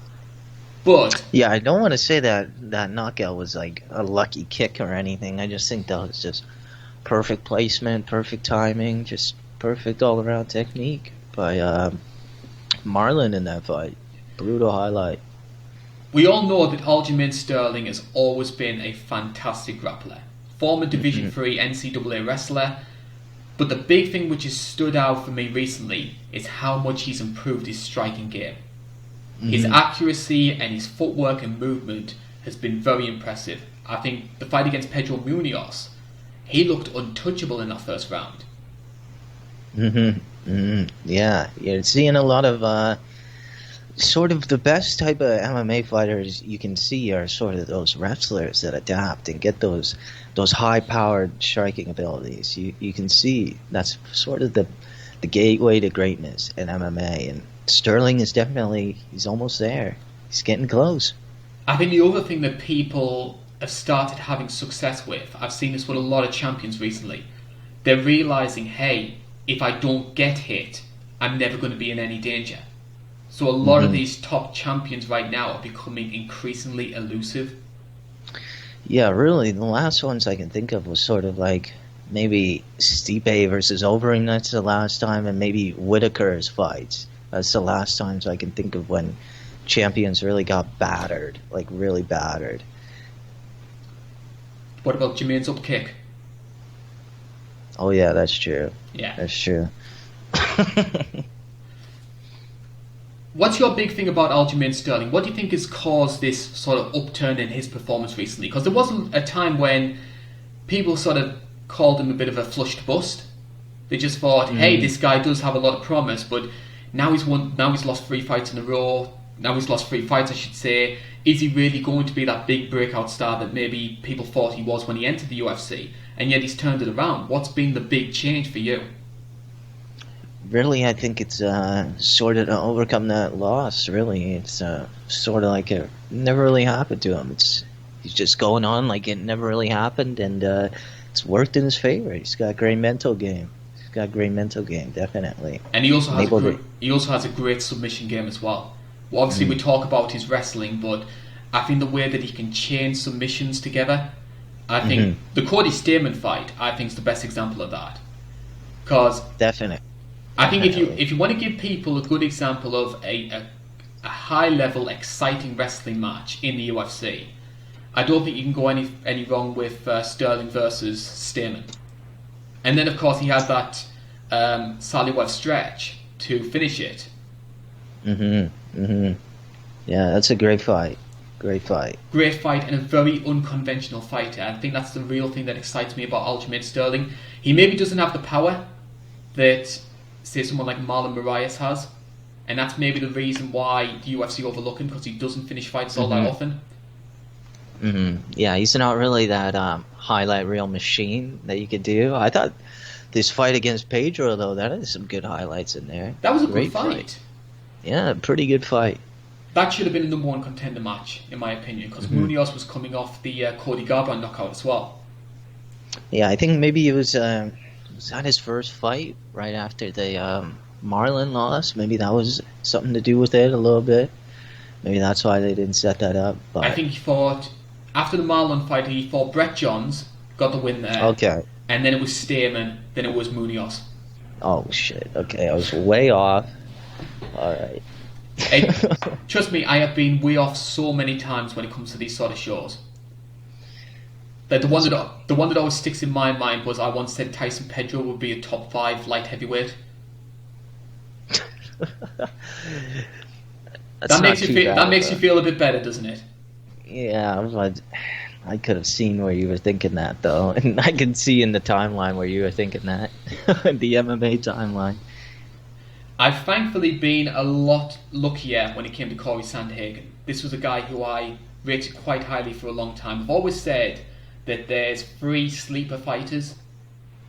But yeah, I don't want to say that knockout was like a lucky kick or anything. I just think that was just perfect placement, perfect timing, just perfect all-around technique by Marlon in that fight. Brutal highlight. We all know that Aljamain Sterling has always been a fantastic grappler. Former Division 3 NCAA wrestler. But the big thing which has stood out for me recently is how much he's improved his striking game. His accuracy and his footwork and movement has been very impressive. I think the fight against Pedro Munoz, he looked untouchable in that first round. Yeah, you're seeing a lot of sort of the best type of MMA fighters you can see are sort of those wrestlers that adapt and get those high-powered striking abilities. You can see that's sort of the gateway to greatness in MMA, and Sterling is definitely, he's almost there. He's getting close. I think the other thing that people have started having success with, I've seen this with a lot of champions recently, they're realising, hey, if I don't get hit, I'm never going to be in any danger. So a lot of these top champions right now are becoming increasingly elusive. Yeah, really, the last ones I can think of was sort of like maybe Stipe versus Overeem, that's the last time, and maybe Whitaker's fights. That's the last times I can think of when champions really got battered, like really battered. What about Jermaine's up kick? Oh yeah, that's true. Yeah. That's true. What's your big thing about Aljamain Sterling? What do you think has caused this sort of upturn in his performance recently? Because there was a time when people sort of called him a bit of a flushed bust. They just thought, hey, this guy does have a lot of promise, but now he's lost 3 fights in a row. Now he's lost 3 fights, I should say. Is he really going to be that big breakout star that maybe people thought he was when he entered the UFC? And yet he's turned it around. What's been the big change for you? Really, I think it's sort of to overcome that loss, really. It's sort of like it never really happened to him. He's just going on like it never really happened, and it's worked in his favor. He's got a great mental game. Definitely. And he also has a great submission game as well. Obviously, we talk about his wrestling, but I think the way that he can chain submissions together, I think the Cody Stamen fight, I think is the best example of that. Because definitely. I think if you want to give people a good example of a high level, exciting wrestling match in the UFC, I don't think you can go any wrong with Sterling versus Stamen. And then of course he had that Saliwev stretch to finish it. Yeah, that's a great fight. Great fight and a very unconventional fighter. I think that's the real thing that excites me about Aljamain Sterling. He maybe doesn't have the power that, say, someone like Marlon Moraes has, and that's maybe the reason why the UFC overlook him, because he doesn't finish fights all that often. Yeah, he's not really that highlight reel machine that you could do. I thought this fight against Pedro, though, that had some good highlights in there. That was a great fight. Yeah, pretty good fight. That should have been a number 1 contender match, in my opinion, because Munoz was coming off the Cody Garbrandt knockout as well. Yeah, I think maybe it was that his first fight right after the Marlon loss? Maybe that was something to do with it a little bit. Maybe that's why they didn't set that up. But I think he fought, after the Marlon fight, he fought Brett Johns, got the win there. Okay. And then it was Stamen, then it was Munoz. Oh, shit. Okay, I was way off. Alright. Hey, trust me, I have been way off so many times when it comes to these sort of shows. But the one that always sticks in my mind was I once said Tyson Pedro would be a top 5 light heavyweight. That makes you feel a bit better, doesn't it? Yeah, but I could have seen where you were thinking that though, and I could see in the timeline where you were thinking that, the MMA timeline. I've thankfully been a lot luckier when it came to Corey Sandhagen. This was a guy who I rated quite highly for a long time. I've always said that there's three sleeper fighters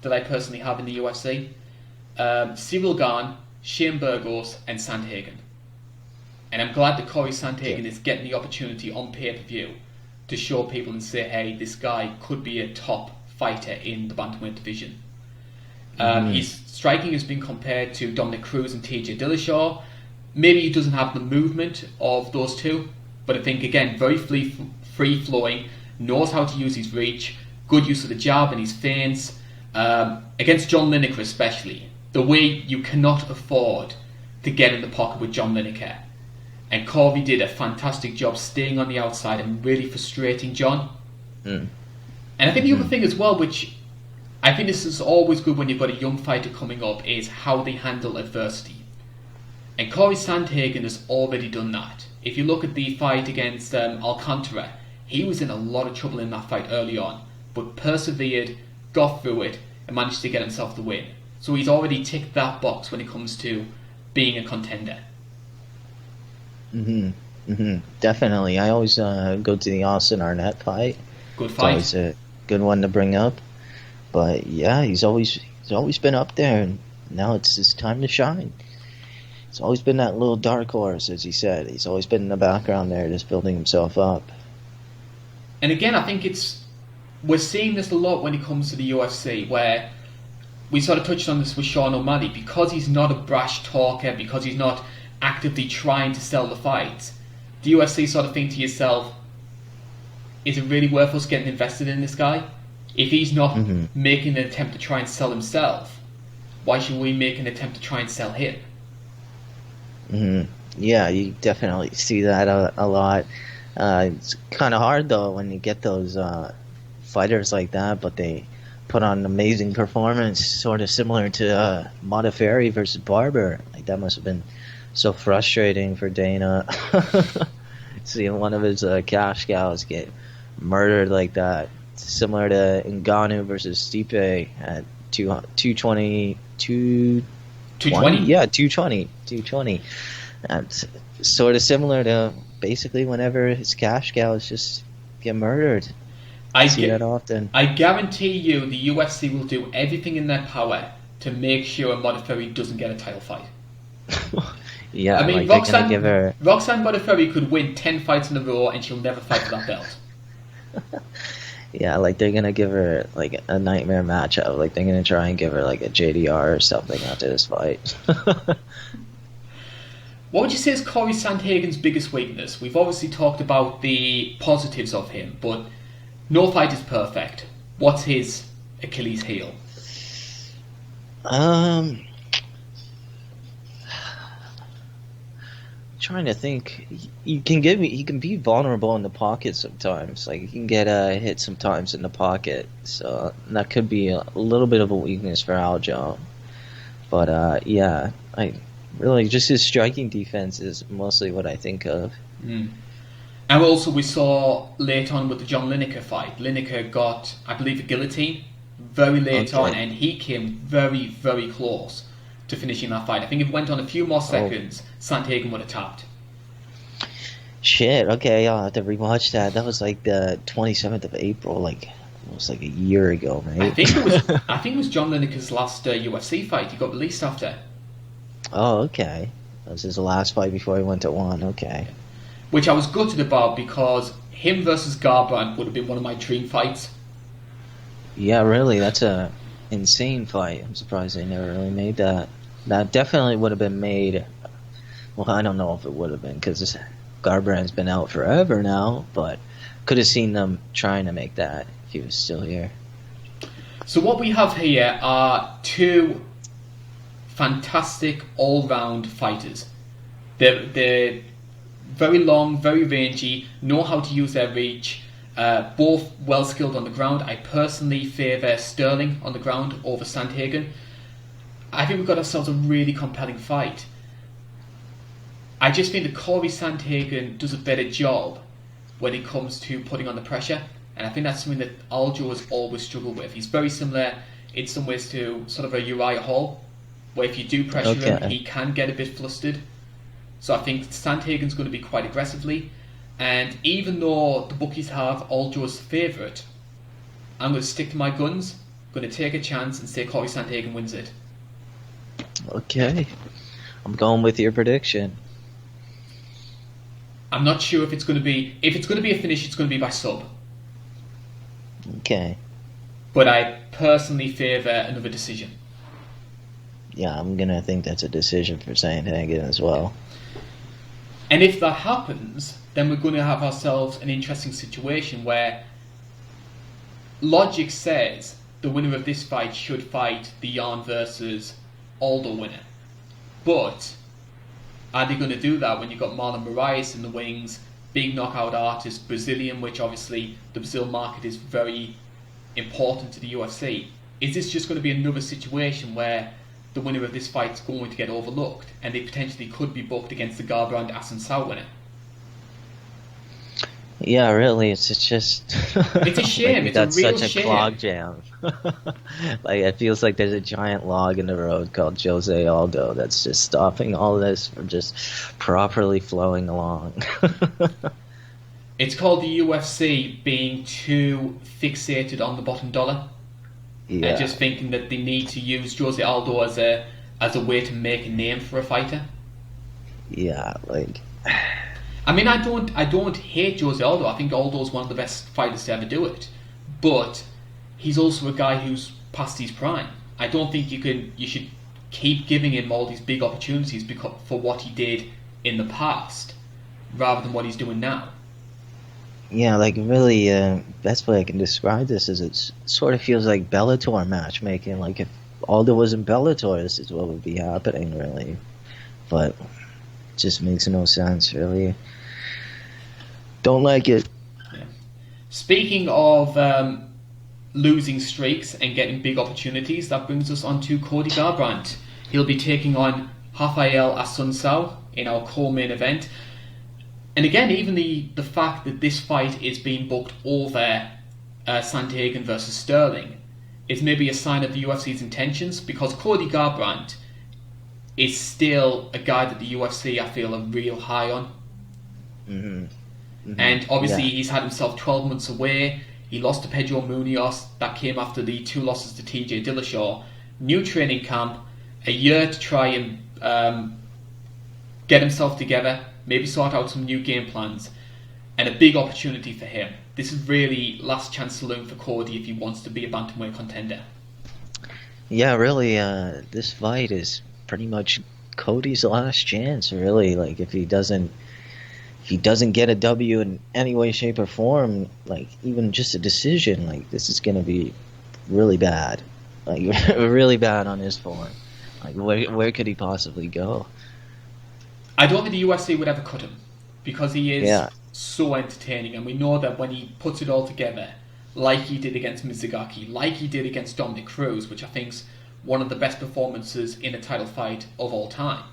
that I personally have in the UFC. Cyril Gane, Shane Burgos and Sandhagen. And I'm glad that Corey Sandhagen is getting the opportunity on pay-per-view to show people and say, hey, this guy could be a top fighter in the bantamweight division. His striking has been compared to Dominic Cruz and TJ Dillashaw. Maybe he doesn't have the movement of those two, but I think, again, very free-flowing, knows how to use his reach, good use of the jab and his feints. Against John Lineker especially, the way you cannot afford to get in the pocket with John Lineker. And Corey did a fantastic job staying on the outside and really frustrating John. And I think the other thing as well, which I think this is always good when you've got a young fighter coming up, is how they handle adversity. And Corey Sandhagen has already done that. If you look at the fight against Alcantara, he was in a lot of trouble in that fight early on, but persevered, got through it, and managed to get himself the win. So he's already ticked that box when it comes to being a contender. Definitely. I always go to the Austin Arnett fight. Good fight. It's always a good one to bring up. But yeah, he's always been up there, and now it's his time to shine. He's always been that little dark horse, as he said. He's always been in the background there, just building himself up. And again, I think we're seeing this a lot when it comes to the UFC, where we sort of touched on this with Sean O'Malley, because he's not a brash talker, because he's not actively trying to sell the fights. The UFC sort of think to yourself, is it really worth us getting invested in this guy? If he's not making an attempt to try and sell himself, why should we make an attempt to try and sell him? Yeah, you definitely see that a lot. It's kind of hard though when you get those fighters like that, but they put on an amazing performance, sort of similar to Modafferi versus Barber. Like, that must have been so frustrating for Dana, seeing one of his cash cows get murdered like that. Similar to Ngannou versus Stipe at 220. Yeah, 220. That's sort of similar to basically whenever his cash cows just get murdered. I see that often. I guarantee you the UFC will do everything in their power to make sure Modafferi doesn't get a title fight. Yeah, I mean, like Roxanne Modafferi could win 10 fights in a row and she'll never fight for that belt. Yeah, like they're gonna give her like a nightmare matchup. Like they're gonna try and give her like a JDR or something after this fight. What would you say is Corey Sandhagen's biggest weakness? We've obviously talked about the positives of him, but no fight is perfect. What's his Achilles heel? Trying to think. He can be vulnerable in the pocket sometimes. Like he can get hit sometimes in the pocket. So that could be a little bit of a weakness for Aljo. But yeah, I really just his striking defense is mostly what I think of. And also we saw late on with the John Lineker fight. Lineker got, I believe, a guillotine very late on, and he came very, very close to finishing that fight. I think if it went on a few more seconds, Sandhagen would have tapped. Shit, okay, I'll have to rewatch that. That was like the 27th of April, like almost like a year ago, right? I think it was John Lineker's last UFC fight. He got released after. Oh, okay. That was his last fight before he went to one, okay. Which I was gutted about, because him versus Garbrandt would have been one of my dream fights. Yeah, really, that's a insane fight. I'm surprised they never really made that. That definitely would have been made. Well, I don't know if it would have been, because Garbrandt's been out forever now, but could have seen them trying to make that if he was still here. So what we have here are two fantastic all-round fighters. They're very long, very rangy, know how to use their reach, both well-skilled on the ground. I personally favour Sterling on the ground over Sandhagen. I think we've got ourselves a really compelling fight. I just think that Corey Sandhagen does a better job when it comes to putting on the pressure. And I think that's something that Aljo has always struggled with. He's very similar in some ways to sort of a Uriah Hall, where if you do pressure him, he can get a bit flustered. So I think Sandhagen's going to be quite aggressively. And even though the bookies have Aljo as favourite, I'm going to stick to my guns, going to take a chance and say Corey Sandhagen wins it. Okay. I'm going with your prediction. I'm not sure if it's going to be... If it's going to be a finish, it's going to be by sub. Okay. But I personally favour another decision. Yeah, I'm going to think that's a decision for Sandhagen as well. And if that happens, then we're going to have ourselves an interesting situation where logic says the winner of this fight should fight the Jan versus Aldo winner. But are they going to do that when you've got Marlon Moraes in the wings, big knockout artist, Brazilian, which obviously the Brazil market is very important to the UFC? Is this just going to be another situation where the winner of this fight is going to get overlooked and they potentially could be booked against the Garbrandt Assuncao winner? Yeah, really, it's just... It's a shame. Like, it's a real such a shame. clog jam. Like, it feels like there's a giant log in the road called Jose Aldo that's just stopping all this from just properly flowing along. It's called the UFC being too fixated on the bottom dollar. Yeah. And just thinking that they need to use Jose Aldo as a way to make a name for a fighter. Yeah, like... I mean, I don't hate Jose Aldo. I think Aldo's one of the best fighters to ever do it. But he's also a guy who's past his prime. I don't think you should keep giving him all these big opportunities for what he did in the past, rather than what he's doing now. Yeah, like really, best way I can describe this is it sort of feels like Bellator matchmaking. Like if Aldo was in Bellator, this is what would be happening, really. But it just makes no sense, really. Don't like it. Yeah. Speaking of losing streaks and getting big opportunities, that brings us on to Cody Garbrandt. He'll be taking on Rafael Assuncao in our co-main event. And again, even the fact that this fight is being booked over Sandhagen versus Sterling is maybe a sign of the UFC's intentions, because Cody Garbrandt is still a guy that the UFC, I feel, are real high on. Mm-hmm. Mm-hmm. And obviously he's had himself 12 months away. He lost to Pedro Munoz. That came after the 2 losses to TJ Dillashaw. New training camp, a year to try and get himself together, maybe sort out some new game plans, and a big opportunity for him. This is really last chance saloon for Cody if he wants to be a bantamweight contender. Yeah, really, this fight is pretty much Cody's last chance, really. Like if he doesn't get a W in any way, shape, or form, like even just a decision, like this is gonna be really bad, like really bad on his form. Like where could he possibly go? I don't think the UFC would ever cut him, because he is so entertaining, and we know that when he puts it all together, like he did against Mizugaki, like he did against Dominic Cruz, which I think's one of the best performances in a title fight of all time.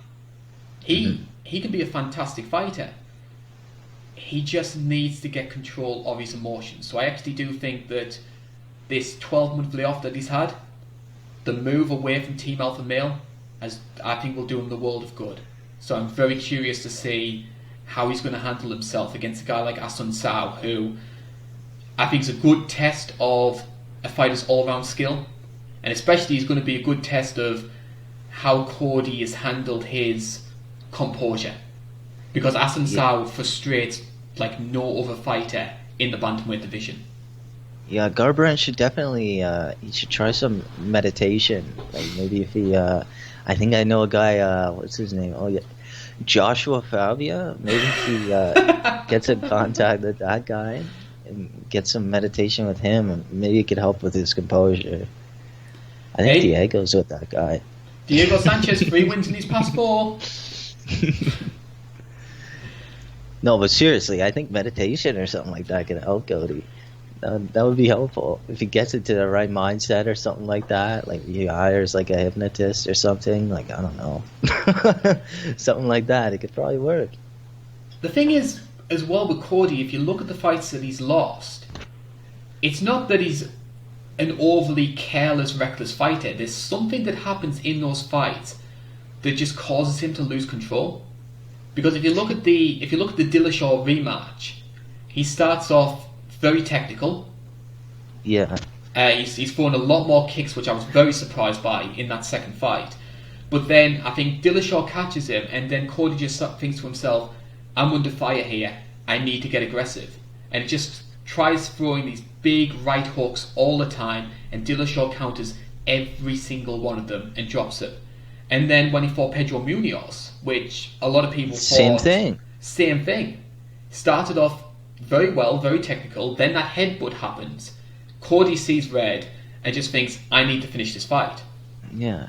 He can be a fantastic fighter. He just needs to get control of his emotions. So I actually do think that this 12-month layoff that he's had, the move away from Team Alpha Male, I think will do him the world of good. So I'm very curious to see how he's going to handle himself against a guy like Assuncao, who I think is a good test of a fighter's all-round skill, and especially is going to be a good test of how Cody has handled his composure, because Assuncao frustrates like no other fighter in the bantamweight division. Yeah, Garbrandt should definitely he should try some meditation. Like maybe if he I think I know a guy, what's his name? Oh yeah, Joshua Fabia. Maybe if he gets in contact with that guy and get some meditation with him, and maybe it could help with his composure. I think Diego's with that guy. Diego Sanchez, 3 wins in his past 4. No, but seriously, I think meditation or something like that could help Cody. That would be helpful if he gets into the right mindset or something like that. Like he hires like a hypnotist or something. Like I don't know, something like that. It could probably work. The thing is, as well with Cody, if you look at the fights that he's lost, it's not that he's an overly careless, reckless fighter. There's something that happens in those fights that just causes him to lose control. Because if you look at the Dillashaw rematch, he starts off very technical. Yeah. He's thrown a lot more kicks, which I was very surprised by in that second fight. But then I think Dillashaw catches him, and then Cody just thinks to himself, I'm under fire here, I need to get aggressive. And he just tries throwing these big right hooks all the time, and Dillashaw counters every single one of them and drops it. And then when he fought Pedro Munoz, which a lot of people thought... Same thing. Started off very well, very technical, then that headbutt happens. Cody sees red and just thinks, I need to finish this fight. Yeah.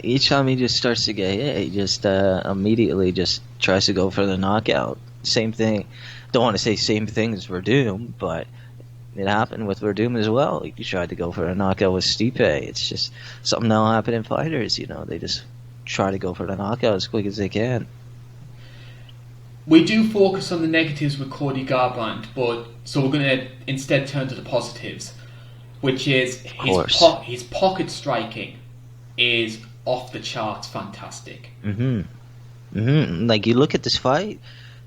Each time he just starts to get hit, he just immediately just tries to go for the knockout. Same thing. Don't want to say same thing as Verdum, but it happened with Verdum as well. He tried to go for a knockout with Stipe. It's just something that'll happen in fighters, They just try to go for the knockout as quick as they can. We do focus on the negatives with Cody Garbrandt, but so we're going to instead turn to the positives, which is his pocket striking is off the charts fantastic. Like, you look at this fight,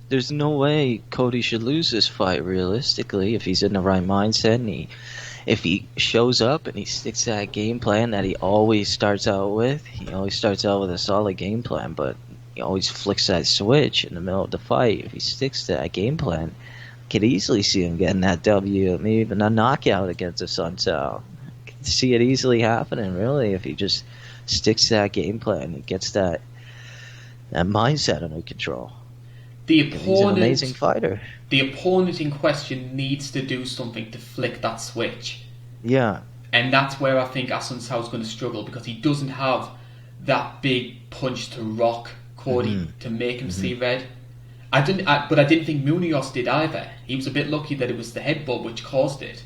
there's no way Cody should lose this fight realistically if he's in the right mindset and if he shows up and he sticks to that game plan that he always starts out with. He always starts out with a solid game plan, but he always flicks that switch in the middle of the fight. If he sticks to that game plan, I could easily see him getting that W, maybe even a knockout against Assuncao. I could see it easily happening, really, if he just sticks to that game plan and gets that mindset under control. He's an amazing fighter. The opponent in question needs to do something to flick that switch. Yeah. And that's where I think Assuncao's going to struggle, because he doesn't have that big punch to rock Cody to make him see red. But I didn't think Munoz did either. He was a bit lucky that it was the headbutt which caused it.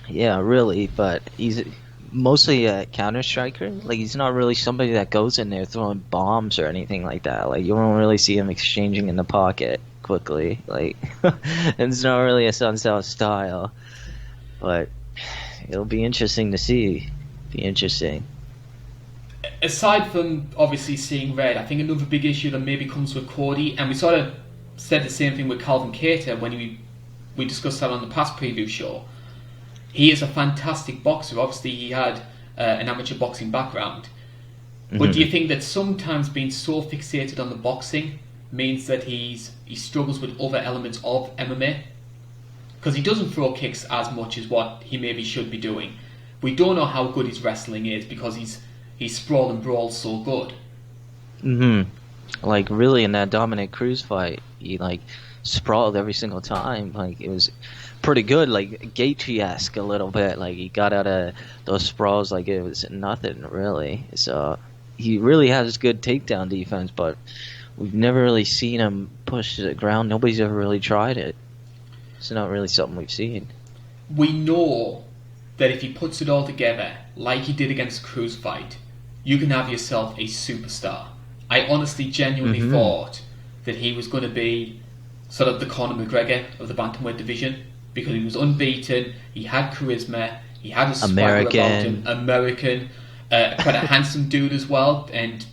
Yeah, really, but he's mostly a counter striker. Like, he's not really somebody that goes in there throwing bombs or anything like that. Like, you don't really see him exchanging in the pocket quickly. Like, it's not really a Assuncao style. But it'll be interesting to see. Aside from obviously seeing red, I think another big issue that maybe comes with Cody, and we sort of said the same thing with Calvin Kattar when we discussed that on the past preview show. He is a fantastic boxer. Obviously, he had an amateur boxing background. But do you think that sometimes being so fixated on the boxing means that he struggles with other elements of MMA? Because he doesn't throw kicks as much as what he maybe should be doing. We don't know how good his wrestling is because he's sprawl and brawl so good. Like, really, in that Dominic Cruz fight, he sprawled every single time. Like, it was pretty good, like Gaethje-esque a little bit. Like, he got out of those sprawls like it was nothing, really. So he really has good takedown defense, but we've never really seen him push to the ground. Nobody's ever really tried it. It's not really something we've seen. We know that if he puts it all together, like he did against the Cruz fight, you can have yourself a superstar. I honestly, genuinely thought that he was going to be sort of the Conor McGregor of the bantamweight division, because he was unbeaten, he had charisma, he had a swagger about him, American, quite a handsome dude as well, and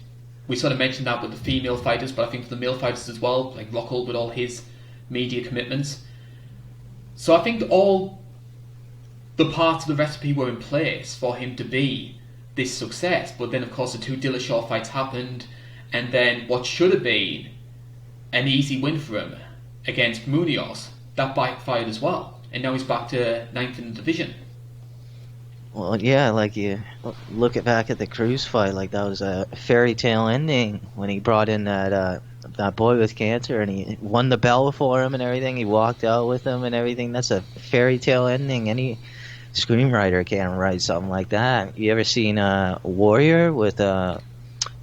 we sort of mentioned that with the female fighters, but I think for the male fighters as well, like Rocco with all his media commitments. So I think all the parts of the recipe were in place for him to be this success, but then of course the two Dillashaw fights happened, and then what should have been an easy win for him against Munoz, that backfired as well, and now he's back to 9th in the division. Well, yeah, like, you look back at the Cruz fight, like that was a fairy tale ending when he brought in that boy with cancer and he won the bell for him and everything. He walked out with him and everything. That's a fairy tale ending. Any screenwriter can't write something like that. You ever seen Warrior with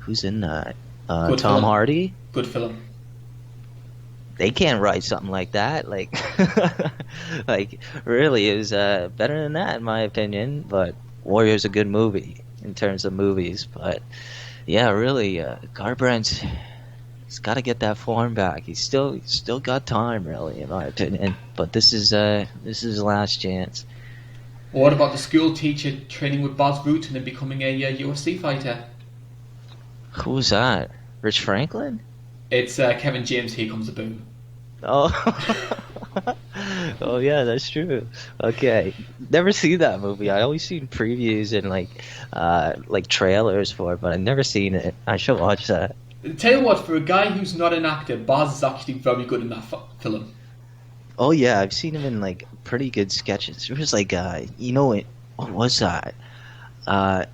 who's in that? Tom Hardy. Good film. They can't write something like that. Like, like, really, it was better than that in my opinion. But Warrior's a good movie in terms of movies. But yeah, really, Garbrandt, He's got to get that form back. He's still got time, really, in my opinion. But this is his last chance. What about the school teacher training with Baz Rutten and becoming a UFC fighter? Who was that? Rich Franklin? It's Kevin James. Here comes the boom. Oh. Oh yeah, that's true. Okay, never seen that movie. I always seen previews and like trailers for it, but I've never seen it. I should watch that. Tell you what, for a guy who's not an actor, Baz is actually very good in that film. Oh yeah, I've seen him in like pretty good sketches. There was like what was that?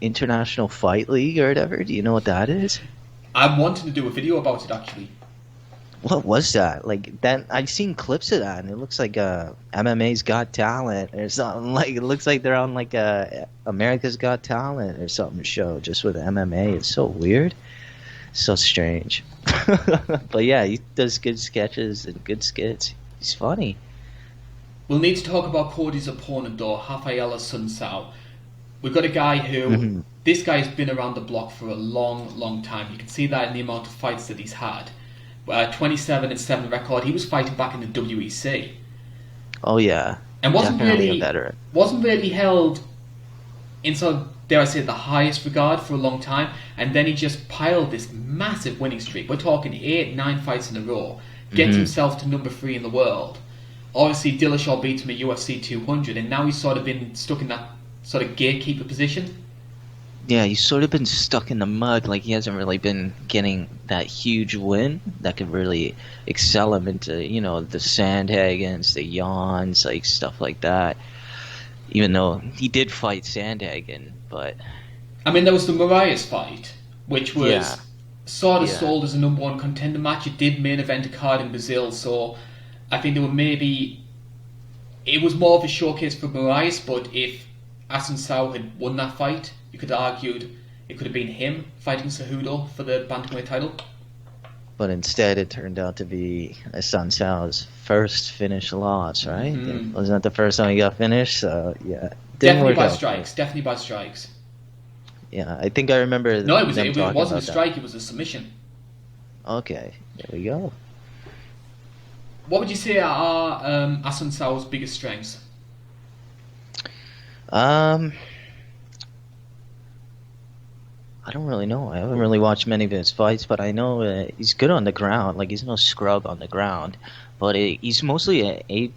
International Fight League or whatever. Do you know what that is? I'm wanting to do a video about it actually. What was that? Like that? I've seen clips of that, and it looks like MMA's Got Talent or something. Like it looks like they're on like America's Got Talent or something show just with MMA. It's so weird, so strange. But yeah, he does good sketches and good skits. He's funny. We'll need to talk about Cody's opponent though, Rafael Assuncao. We've got a guy who this guy's been around the block for a long time. You can see that in the amount of fights that he's had. 27-7 record. He was fighting back in the WEC. Oh yeah, and wasn't definitely really a veteran. Wasn't really held in sort of, dare I say, the highest regard for a long time. And then he just piled this massive winning streak. We're talking 8-9 fights in a row. Gets himself to number 3 in the world. Obviously, Dillashaw beat him at UFC 200, and now he's sort of been stuck in that sort of gatekeeper position. Yeah, he's sort of been stuck in the mud. Like he hasn't really been getting that huge win that could really excel him into, the Sandhagens, the Jans, like stuff like that. Even though he did fight Sandhagen, but I mean, there was the Marias fight, which was sort of sold as a number 1 contender match. It did main event a card in Brazil, so I think it was more of a showcase for Marias. But if Assuncao had won that fight, you could have argued it could have been him fighting Cejudo for the bantamweight title. But instead, it turned out to be Assuncao's first finish loss, right? Wasn't that the first time he got finished? So yeah, Definitely by strikes. Yeah, I think I remember. No, it wasn't a strike. It was a submission. Okay, there we go. What would you say are Assuncao's biggest strengths? I don't really know. I haven't really watched many of his fights, but I know he's good on the ground. Like he's no scrub on the ground, but he's mostly a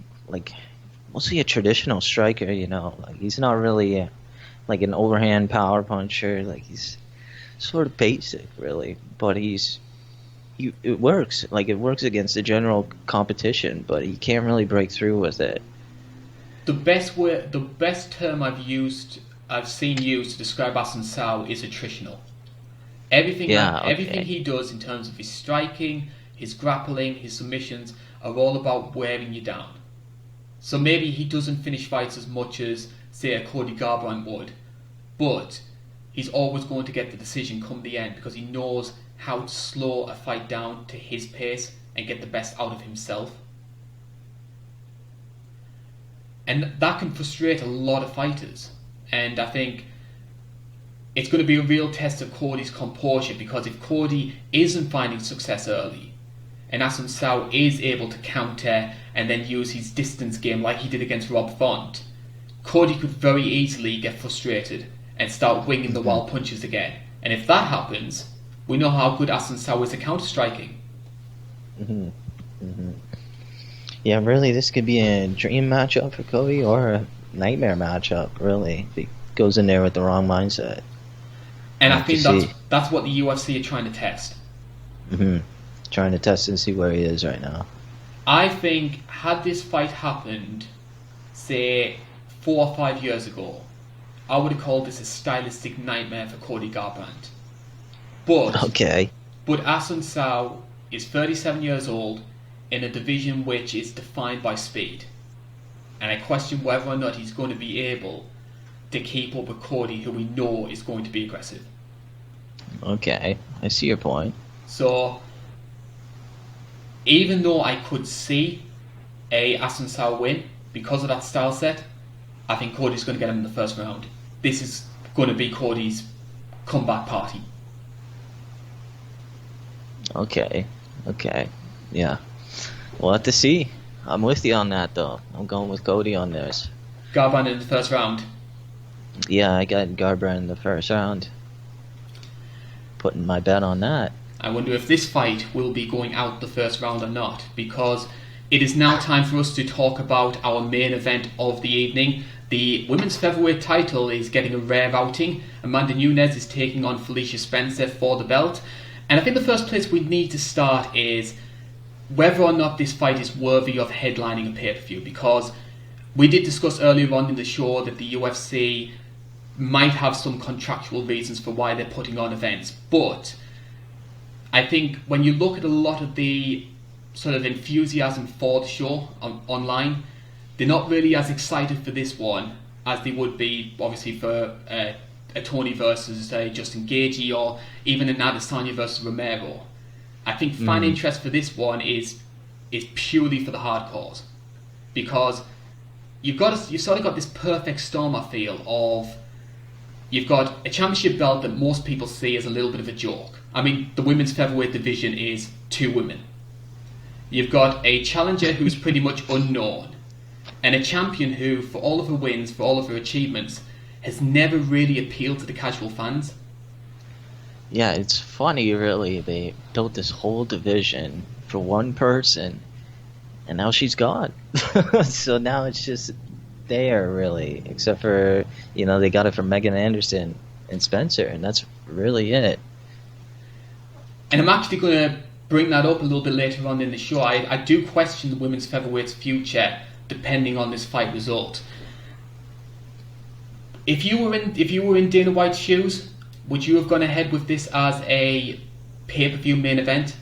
traditional striker. Like he's not really like an overhand power puncher. Like he's sort of basic, really. But it works. Like it works against the general competition, but he can't really break through with it. The best term I've seen used to describe Assuncao is attritional. Everything he does in terms of his striking, his grappling, his submissions are all about wearing you down. So maybe he doesn't finish fights as much as, say, a Cody Garbrandt would, but he's always going to get the decision come the end because he knows how to slow a fight down to his pace and get the best out of himself. And that can frustrate a lot of fighters. And I think it's going to be a real test of Cody's composure, because if Cody isn't finding success early and Assuncao is able to counter and then use his distance game like he did against Rob Font, Cody could very easily get frustrated and start winging the wild punches again. And if that happens, we know how good Assuncao is at counter-striking. Yeah, really, this could be a dream matchup for Cody or a nightmare matchup, really. If he goes in there with the wrong mindset. And I think that's what the UFC are trying to test. Trying to test and see where he is right now. I think had this fight happened, say, 4 or 5 years ago, I would have called this a stylistic nightmare for Cody Garbrandt. But Assuncao is 37 years old in a division which is defined by speed. And I question whether or not he's going to be able to keep up with Cody, who we know is going to be aggressive. Okay, I see your point. So, even though I could see a Assuncao win because of that style set, I think Cody's going to get him in the first round. This is going to be Cody's comeback party. Okay, Okay. Yeah. We'll have to see. I'm with you on that, though. I'm going with Cody on this. Garbrandt in the first round. Yeah, I got Garbrandt in the first round. Putting my bet on that. I wonder if this fight will be going out the first round or not, because it is now time for us to talk about our main event of the evening. The women's featherweight title is getting a rare outing. Amanda Nunes is taking on Felicia Spencer for the belt. And I think the first place we need to start is whether or not this fight is worthy of headlining a pay-per-view, because we did discuss earlier on in the show that the UFC might have some contractual reasons for why they're putting on events, but I think when you look at a lot of the sort of enthusiasm for the show online, they're not really as excited for this one as they would be obviously for a Tony versus Justin Gaethje, or even an Adesanya versus Romero. I think fan interest for this one is purely for the hardcores, because you've sort of got this perfect storm, I feel, of you've got a championship belt that most people see as a little bit of a joke. I mean, the women's featherweight division is 2 women. You've got a challenger who's pretty much unknown, and a champion who, for all of her wins, for all of her achievements, has never really appealed to the casual fans. Yeah, it's funny, really. They built this whole division for one person, and now she's gone. So now it's just there, really, except for, they got it from Megan Anderson and Spencer, and that's really it. And I'm actually going to bring that up a little bit later on in the show. I do question the women's featherweight's future depending on this fight result. If you were in Dana White's shoes, would you have gone ahead with this as a pay-per-view main event?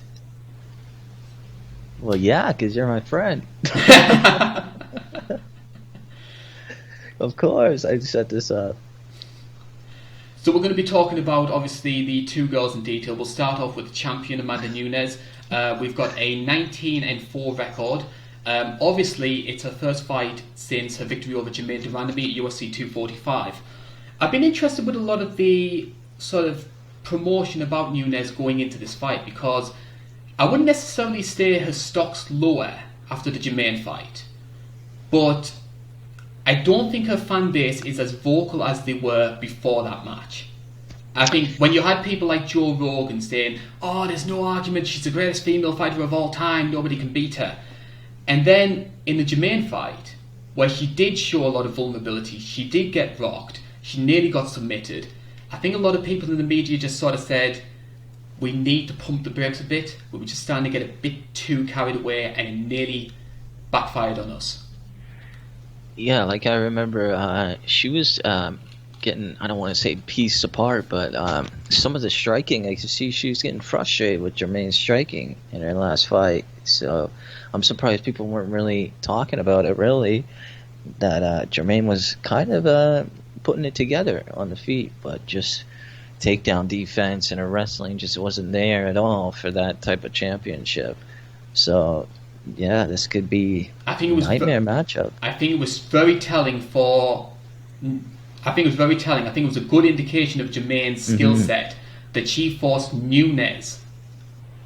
Well, yeah, because you're my friend. Of course, I set this up. So we're going to be talking about, obviously, the 2 girls in detail. We'll start off with the champion, Amanda Nunes. We've got a 19-4 record. Obviously, it's her first fight since her victory over Jermaine Durandamy at UFC 245. I've been interested with a lot of the sort of promotion about Nunes going into this fight, because I wouldn't necessarily say her stock's lower after the Jermaine fight, but I don't think her fan base is as vocal as they were before that match. I think when you had people like Joe Rogan saying, "Oh, there's no argument, she's the greatest female fighter of all time, nobody can beat her," and then in the Jermaine fight, where she did show a lot of vulnerability, she did get rocked, she nearly got submitted, I think a lot of people in the media just sort of said, we need to pump the brakes a bit. We were just starting to get a bit too carried away, and it nearly backfired on us. Yeah, like I remember she was getting, I don't want to say pieced apart, but some of the striking, I could see she was getting frustrated with Jermaine's striking in her last fight. So I'm surprised people weren't really talking about it, really, that Jermaine was kind of putting it together on the feet, but just takedown defense and her wrestling just wasn't there at all for that type of championship. So yeah, this could be a nightmare matchup. I think it was very telling I think it was a good indication of Jermaine's skill set that she forced Nunes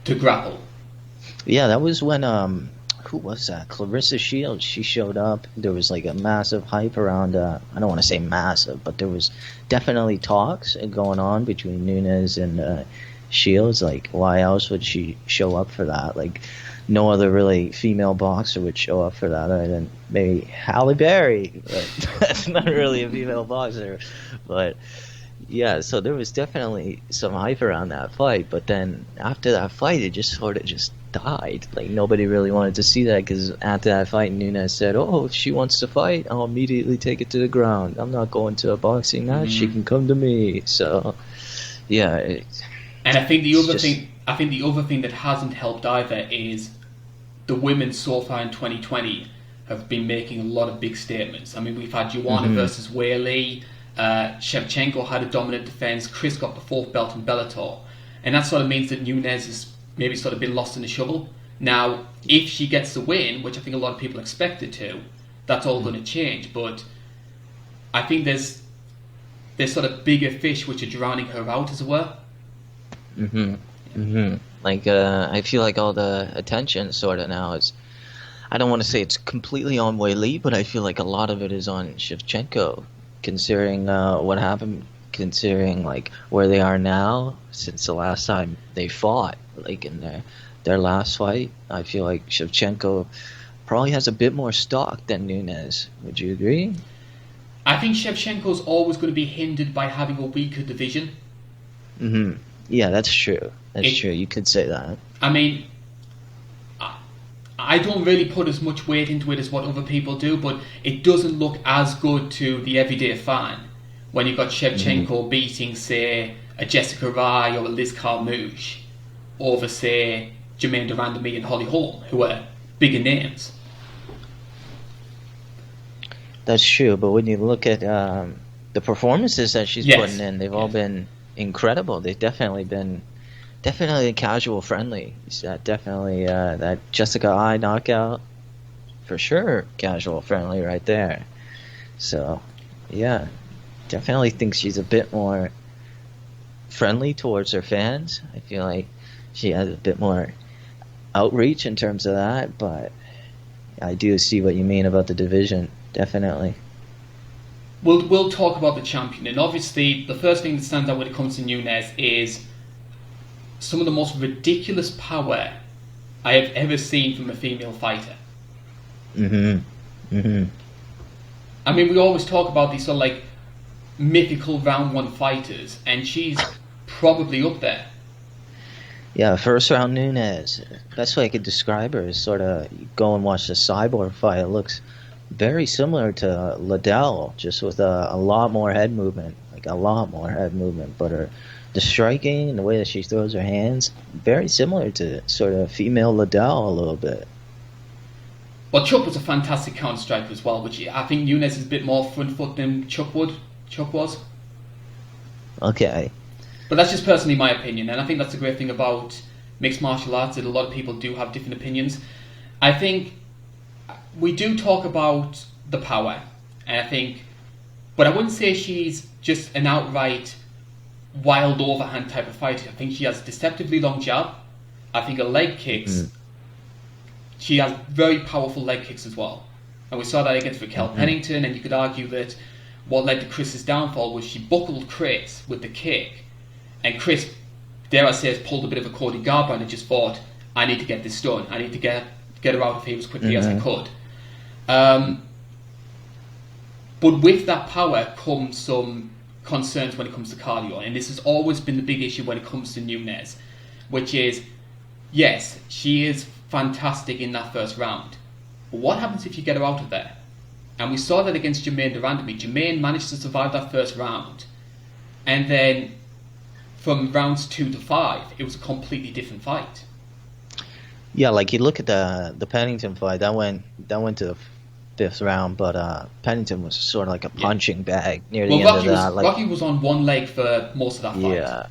to grapple. Yeah, that was when who was that? Clarissa Shields. She showed up. There was like a massive hype around. I don't want to say massive, but there was definitely talks going on between Nunes and Shields. Like, why else would she show up for that? Like, no other really female boxer would show up for that other than maybe Halle Berry. But that's not really a female boxer. But yeah, so there was definitely some hype around that fight. But then after that fight, it just sort of just died. Like, nobody really wanted to see that, because after that fight, Nunes said, "Oh, if she wants to fight, I'll immediately take it to the ground. I'm not going to a boxing match. She can come to me." So yeah. And I think the other thing that hasn't helped either is the women so far in 2020 have been making a lot of big statements. I mean, we've had Joanna versus Weili, Shevchenko had a dominant defense, Chris got the 4th belt in Bellator, and that sort of means that Nunes has maybe sort of been lost in the shovel. Now, if she gets the win, which I think a lot of people expect it to, that's all going to change. But I think there's sort of bigger fish which are drowning her out, as it were. Like, I feel like all the attention sort of now is, I don't want to say it's completely on Weili, but I feel like a lot of it is on Shevchenko, considering what happened, considering like where they are now since the last time they fought, like in their last fight. I feel like Shevchenko probably has a bit more stock than Nunez. Would you agree? I think Shevchenko's always going to be hindered by having a weaker division. Yeah, that's true. That's It, true. You could say that. I mean, I don't really put as much weight into it as what other people do, but it doesn't look as good to the everyday fan when you've got Shevchenko beating, say, a Jessica Rai or a Liz Carmouche over, say, Jermaine Durandamy and Holly Holm, who are bigger names. That's true. But when you look at the performances that she's Yes. putting in, they've all been incredible. They've definitely been casual friendly. Definitely that Jessica I knockout for sure, casual friendly right there. So yeah, definitely think she's a bit more friendly towards her fans. I feel like she has a bit more outreach in terms of that, but I do see what you mean about the division. Definitely. We'll talk about the champion, and obviously the first thing that stands out when it comes to Nunez is some of the most ridiculous power I have ever seen from a female fighter. I mean, we always talk about these sort of like mythical round one fighters, and she's probably up there. Yeah, first round Nunez. Best way I could describe her is sort of go and watch the Cyborg fight. It looks very similar to Liddell, just with a lot more head movement, like a lot more head movement. But the striking and the way that she throws her hands, very similar to sort of female Liddell a little bit. Well, Chuck was a fantastic counter striker as well, which I think Nunez is a bit more front foot than Chuck was. Okay. But that's just personally my opinion, and I think that's the great thing about mixed martial arts, that a lot of people do have different opinions. I think we do talk about the power, and I think, but I wouldn't say she's just an outright wild overhand type of fighter. I think she has deceptively long jab. I think her leg kicks, she has very powerful leg kicks as well. And we saw that against Raquel Pennington, and you could argue that what led to Chris's downfall was she buckled Chris with the kick, and Chris, dare I say, has pulled a bit of a Cody Garbrandt and just thought, I need to get this done. I need to get her out of here as quickly as I could. But with that power comes some concerns when it comes to cardio, and this has always been the big issue when it comes to Nunez, which is, yes, she is fantastic in that first round, but what happens if you get her out of there? And we saw that against Jermaine Durandamy. Jermaine managed to survive that first round, and then from rounds 2 to 5, it was a completely different fight. Yeah, like you look at the Pennington fight, that went to the fifth round, but Pennington was sort of like a punching bag near the end of that. Rocky was on one leg for most of that fight.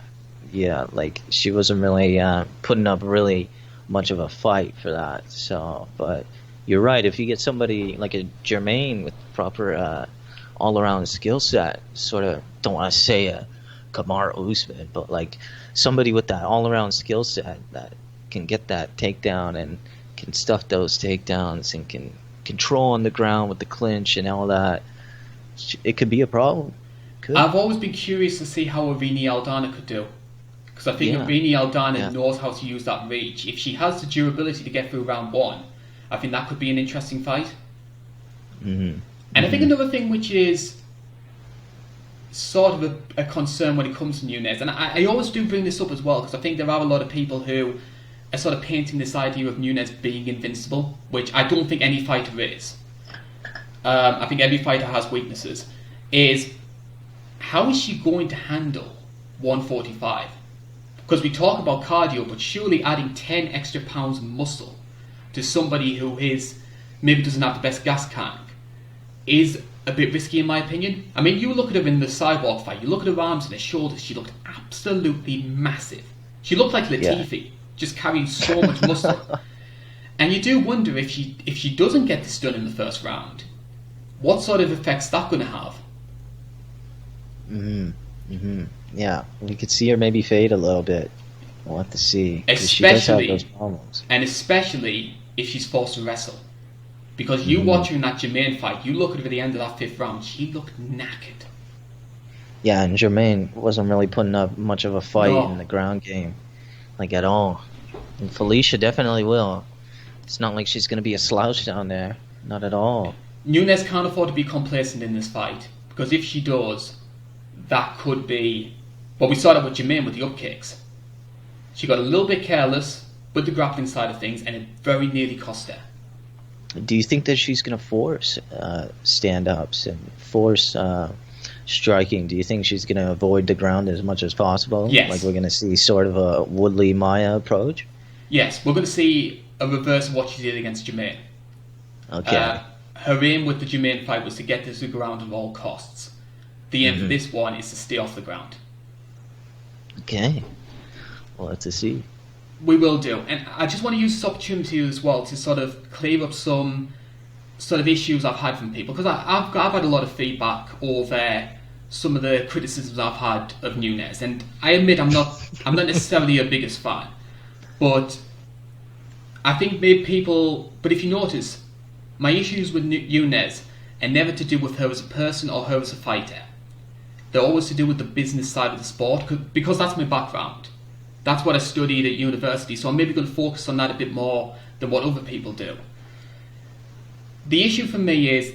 Yeah, like she wasn't really putting up really much of a fight for that. So, but you're right. If you get somebody like a Jermaine with proper all-around skill set, sort of don't want to say a Kamaru Usman, but like somebody with that all-around skill set that can get that takedown and can stuff those takedowns and can control on the ground with the clinch and all that, it could be a problem. I've always been curious to see how Irene Aldana could do, because I think Irene Aldana knows how to use that reach. If she has the durability to get through round 1, I think that could be an interesting fight. And I think another thing which is sort of a concern when it comes to Nunez, and I always do bring this up as well, because I think there are a lot of people who are sort of painting this idea of Nunez being invincible, which I don't think any fighter is. I think every fighter has weaknesses. Is how is she going to handle 145? Because we talk about cardio, but surely adding 10 extra pounds of muscle to somebody who maybe doesn't have the best gas tank is a bit risky in my opinion. I mean, you look at her in the Cyborg fight, you look at her arms and her shoulders, she looked absolutely massive. She looked like Latifi, just carrying so much muscle. And you do wonder if she doesn't get this done in the first round, what sort of effect's that going to have? Yeah, we could see her maybe fade a little bit. We'll have to see. 'Cause she does have those problems. Especially if she's forced to wrestle. Because you watch her in that Jermaine fight, you look at her at the end of that 5th round, she looked knackered. Yeah, and Jermaine wasn't really putting up much of a fight No. in the ground game, like at all. And Felicia definitely will. It's not like she's going to be a slouch down there. Not at all. Nunez can't afford to be complacent in this fight, because if she does, that could be... Well, we saw that with Jermaine with the up kicks. She got a little bit careless with the grappling side of things, and it very nearly cost her. Do you think that she's going to force stand-ups and force striking? Do you think she's going to avoid the ground as much as possible? Yes. Like we're going to see sort of a Woodley Maya approach? Yes, we're going to see a reverse of what she did against Jermaine. Okay. Her aim with the Jermaine fight was to get to the ground at all costs. The aim for this one is to stay off the ground. Okay. We'll have to see. We will do. And I just want to use this opportunity as well to sort of clear up some sort of issues I've had from people. Because I've had a lot of feedback over some of the criticisms I've had of Nunez. And I admit I'm not necessarily her biggest fan. But I think maybe people... But if you notice, my issues with Nunez are never to do with her as a person or her as a fighter. They're always to do with the business side of the sport, because that's my background. That's what I studied at university, so I'm maybe going to focus on that a bit more than what other people do. The issue for me is,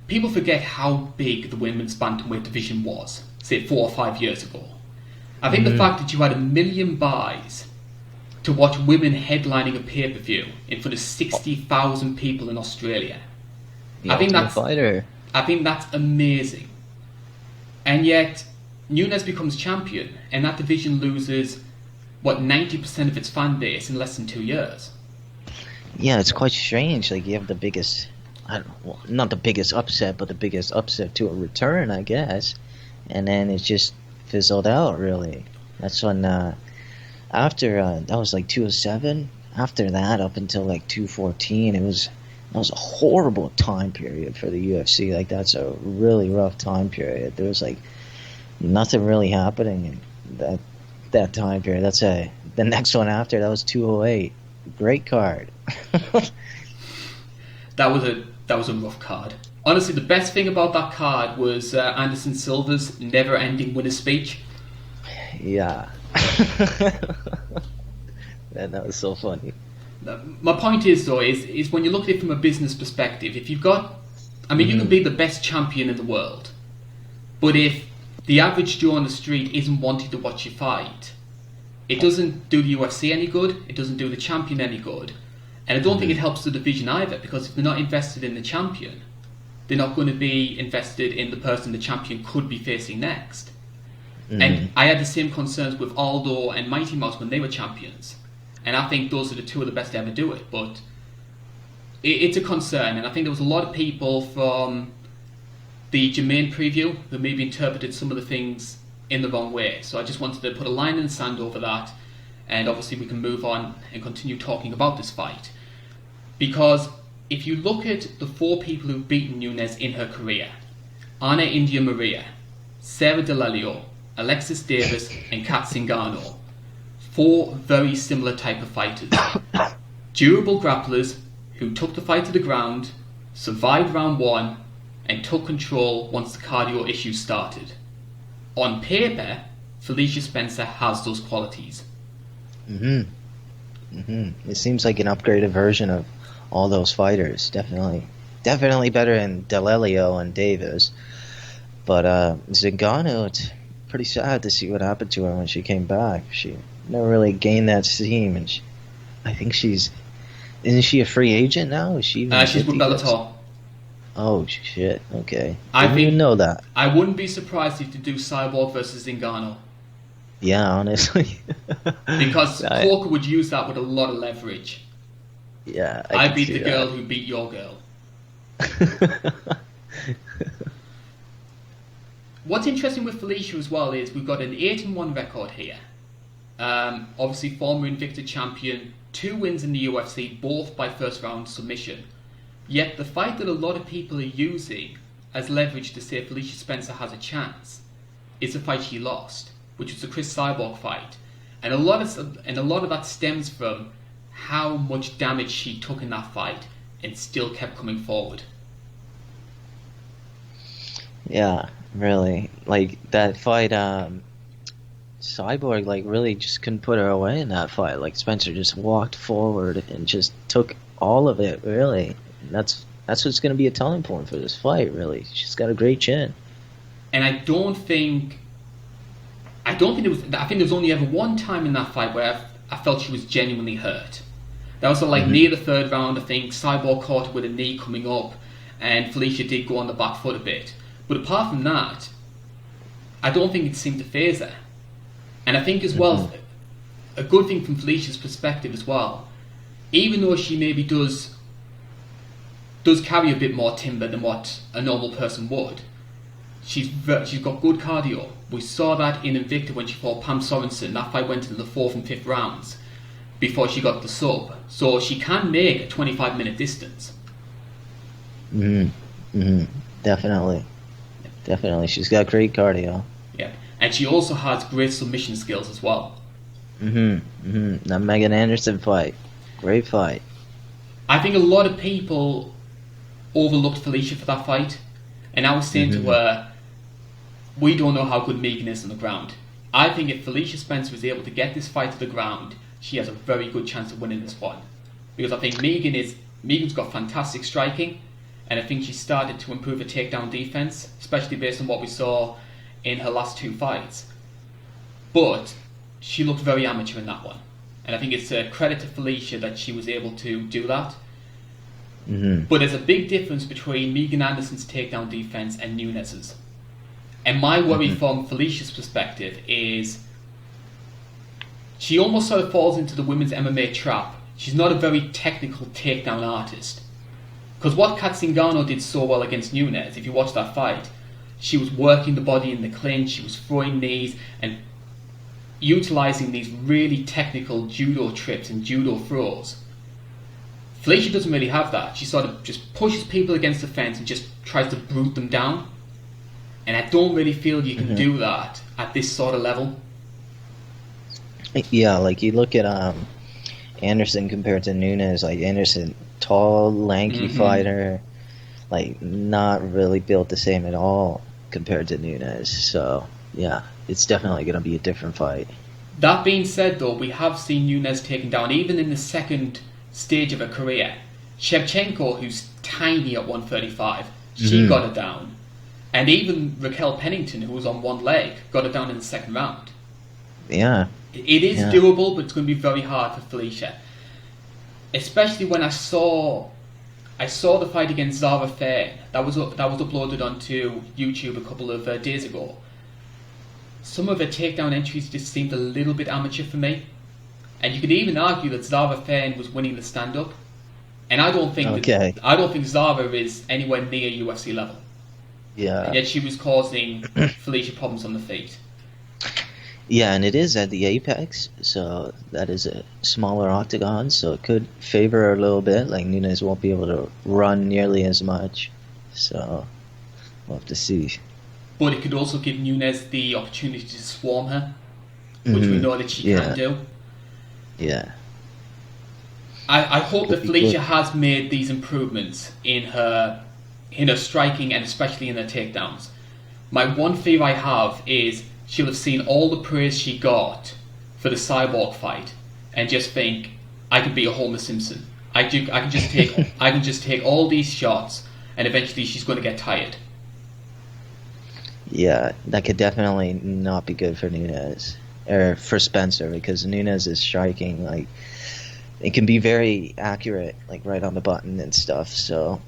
people forget how big the women's bantamweight division was, say 4 or 5 years ago. I think the fact that you had 1 million buys to watch women headlining a pay-per-view in front of 60,000 people in Australia. I think that's amazing. And yet, Nunez becomes champion, and that division loses, 90% of its fan base in less than 2 years. Yeah, it's quite strange. Like, you have the biggest, not the biggest upset, but the biggest upset to a return, I guess. And then it just fizzled out, really. That's when, after, that was like 207. After that, up until like 214, that was a horrible time period for the UFC. Like, that's a really rough time period. There was like nothing really happening in that time period. That's the next one after that was 208. Great card. That was a rough card. Honestly, the best thing about that card was Anderson Silva's never-ending winner speech. Yeah. That was so funny. My point is, though, is when you look at it from a business perspective, if you've got... I mean, you can be the best champion in the world, but if the average Joe on the street isn't wanting to watch you fight, it doesn't do the UFC any good, it doesn't do the champion any good, and I don't think it helps the division either, because if they're not invested in the champion, they're not going to be invested in the person the champion could be facing next. And I had the same concerns with Aldo and Mighty Mouse when they were champions. And I think those are the two of the best to ever do it. But it's a concern. And I think there was a lot of people from the Jermaine preview who maybe interpreted some of the things in the wrong way. So I just wanted to put a line in the sand over that. And obviously we can move on and continue talking about this fight. Because if you look at the 4 people who've beaten Nunez in her career, Ana India Maria, Sarah D'Alelio, Alexis Davis and Kat Zingano, 4 very similar type of fighters. Durable grapplers who took the fight to the ground, survived round 1 and took control once the cardio issues started. On paper, Felicia Spencer has those qualities. It seems like an upgraded version of all those fighters. Definitely better than D'Alelio and Davis. But Zingano, it's pretty sad to see what happened to her when she came back. She never really gained that steam, and I think isn't she a free agent now? Is she even she's with Bellator. Oh shit! Okay, I didn't even know that. I wouldn't be surprised if they do Cyborg versus Zingano. Yeah, honestly, because Corker would use that with a lot of leverage. Yeah, I beat the girl who beat your girl. What's interesting with Felicia as well is we've got an 8-1 record here. Obviously, former Invicta champion, 2 wins in the UFC, both by first round submission. Yet the fight that a lot of people are using as leverage to say Felicia Spencer has a chance is the fight she lost, which was the Chris Cyborg fight. and a lot of that stems from how much damage she took in that fight and still kept coming forward. Yeah, really. Like that fight, Cyborg like really just couldn't put her away in that fight. Like Spencer just walked forward and just took all of it. Really, that's what's going to be a telling point for this fight. Really, she's got a great chin. And I think there was only ever one time in that fight where I felt she was genuinely hurt. That was near the third round. I think Cyborg caught her with a knee coming up, and Felicia did go on the back foot a bit. But apart from that, I don't think it seemed to faze her. And I think as well, a good thing from Felicia's perspective as well, even though she maybe does carry a bit more timber than what a normal person would, she's got good cardio. We saw that in Invicta when she fought Pam Sorensen. That fight went into the 4th and 5th rounds before she got the sub. So she can make a 25-minute distance. Definitely. She's got great cardio. Yeah. And she also has great submission skills as well. That Megan Anderson fight. Great fight. I think a lot of people overlooked Felicia for that fight. And I was saying to her, we don't know how good Megan is on the ground. I think if Felicia Spencer is able to get this fight to the ground, she has a very good chance of winning this one. Because I think Megan's got fantastic striking, and I think she started to improve her takedown defense, especially based on what we saw in her last 2 fights. But she looked very amateur in that one. And I think it's a credit to Felicia that she was able to do that. But there's a big difference between Megan Anderson's takedown defense and Nunez's. And my worry from Felicia's perspective is she almost sort of falls into the women's MMA trap. She's not a very technical takedown artist. Because what Kat Zingano did so well against Nunez, if you watch that fight, she was working the body in the clinch, she was throwing knees and utilising these really technical judo trips and judo throws. Felicia doesn't really have that. She sort of just pushes people against the fence and just tries to brute them down. And I don't really feel you can do that at this sort of level. Yeah, like you look at Anderson compared to Nunez. Like Anderson, tall, lanky fighter, like not really built the same at all compared to Nunez. So yeah, it's definitely going to be a different fight. That being said, though, we have seen Nunez taken down, even in the second stage of her career. Shevchenko, who's tiny at 135, she got her down. And even Raquel Pennington, who was on one leg, got her down in the second round. Yeah. It is doable, but it's going to be very hard for Felicia. Especially when I saw the fight against Zara Fair. That was uploaded onto YouTube a couple of days ago. Some of her takedown entries just seemed a little bit amateur for me. And you could even argue that Zara Fair was winning the stand-up. And I don't think Zara is anywhere near UFC level. Yeah. And yet she was causing Felicia problems on the feet. Yeah, and it is at the Apex, so that is a smaller octagon, so it could favor her a little bit. Like Nunez won't be able to run nearly as much, so we'll have to see. But it could also give Nunez the opportunity to swarm her, which we know that she can do. Yeah. I hope that Felicia has made these improvements in her striking and especially in her takedowns. My one fear I have is she'll have seen all the praise she got for the Cyborg fight and just think, I could be a Homer Simpson. I can just take all these shots and eventually she's going to get tired. Yeah, that could definitely not be good for Nunez or for Spencer, because Nunez is striking, like it can be very accurate, like right on the button and stuff. So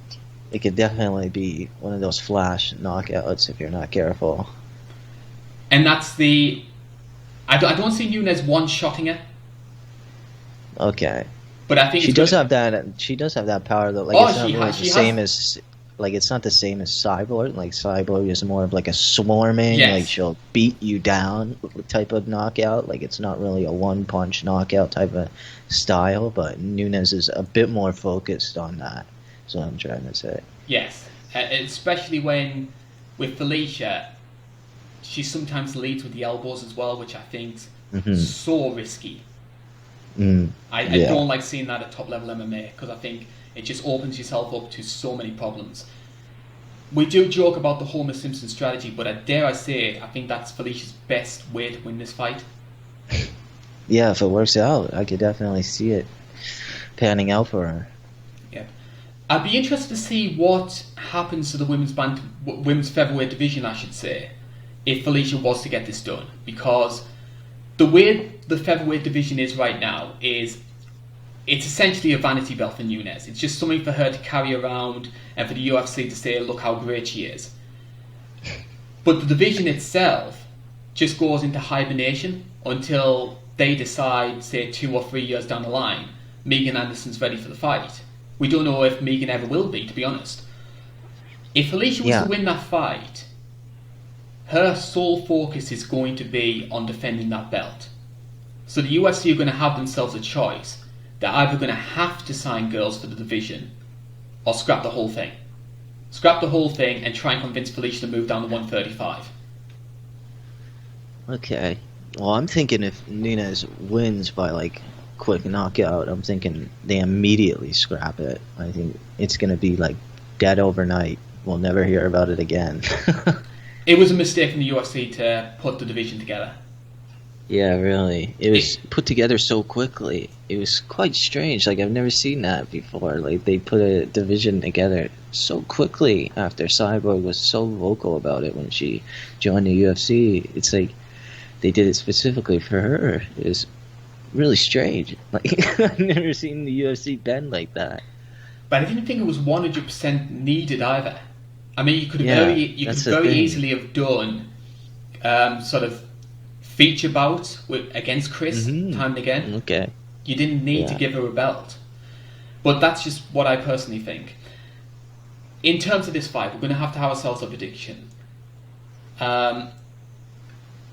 it could definitely be one of those flash knockouts if you're not careful. And that's I don't see Nunez one-shotting her. Okay. But I think she does have that power though. Like it's not really the same as it's not the same as Cyborg. Like Cyborg is more of like a swarming, like she'll beat you down type of knockout. Like it's not really a one-punch knockout type of style, but Nunez is a bit more focused on that. That's what I'm trying to say. Yes, especially when with Felicia, she sometimes leads with the elbows as well, which I think so risky. I don't like seeing that at top level MMA because I think it just opens yourself up to so many problems. We do joke about the Homer Simpson strategy, but I say, I think that's Felicia's best way to win this fight. Yeah, if it works out, I could definitely see it panning out for her. Yeah, I'd be interested to see what happens to the women's featherweight division, I should say, if Felicia was to get this done, because the way the featherweight division is right now is it's essentially a vanity belt for Nunez. It's just something for her to carry around and for the UFC to say, look how great she is. But the division itself just goes into hibernation until they decide, say 2 or 3 years down the line, Megan Anderson's ready for the fight. We don't know if Megan ever will be, to be honest. If Felicia was to win that fight, her sole focus is going to be on defending that belt. So the UFC are going to have themselves a choice. They're either going to have to sign girls for the division or scrap the whole thing. Scrap the whole thing and try and convince Felicia to move down to 135. Okay. Well, I'm thinking if Nunez wins by like quick knockout, I'm thinking they immediately scrap it. I think it's going to be like dead overnight. We'll never hear about it again. It was a mistake from the UFC to put the division together. Yeah, really. It was put together so quickly. It was quite strange. Like, I've never seen that before. Like, they put a division together so quickly after Cyborg was so vocal about it when she joined the UFC. It's like they did it specifically for her. It was really strange. Like, I've never seen the UFC bend like that. But I didn't think it was 100% needed either. I mean, you could very easily have done sort of feature bouts against Chris time and again. Okay. You didn't need to give her a belt. But that's just what I personally think. In terms of this fight, we're going to have ourselves a prediction.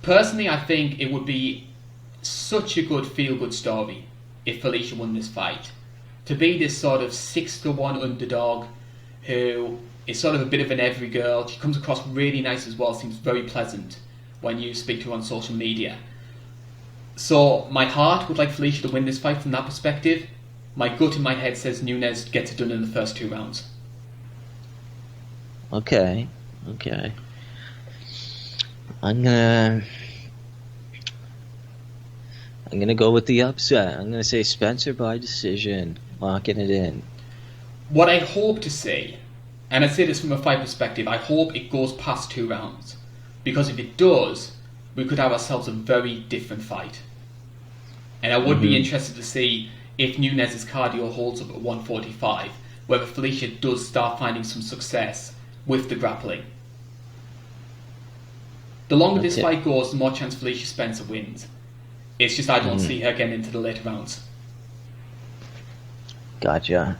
Personally, I think it would be such a good feel-good story if Felicia won this fight. To be this sort of 6-1 underdog who is sort of a bit of an every girl. She comes across really nice as well, seems very pleasant when you speak to her on social media. So my heart would like Felicia to win this fight from that perspective. My gut in my head says Nunez gets it done in the first 2 rounds. Okay. I'm gonna go with the upset. I'm gonna say Spencer by decision, locking it in. What I hope to see, and I say this from a fight perspective, I hope it goes past 2 rounds. Because if it does, we could have ourselves a very different fight. And I would be interested to see if Nunez's cardio holds up at 145, whether Felicia does start finding some success with the grappling. The longer this fight goes, the more chance Felicia Spencer wins. It's just I don't see her getting into the later rounds. Gotcha.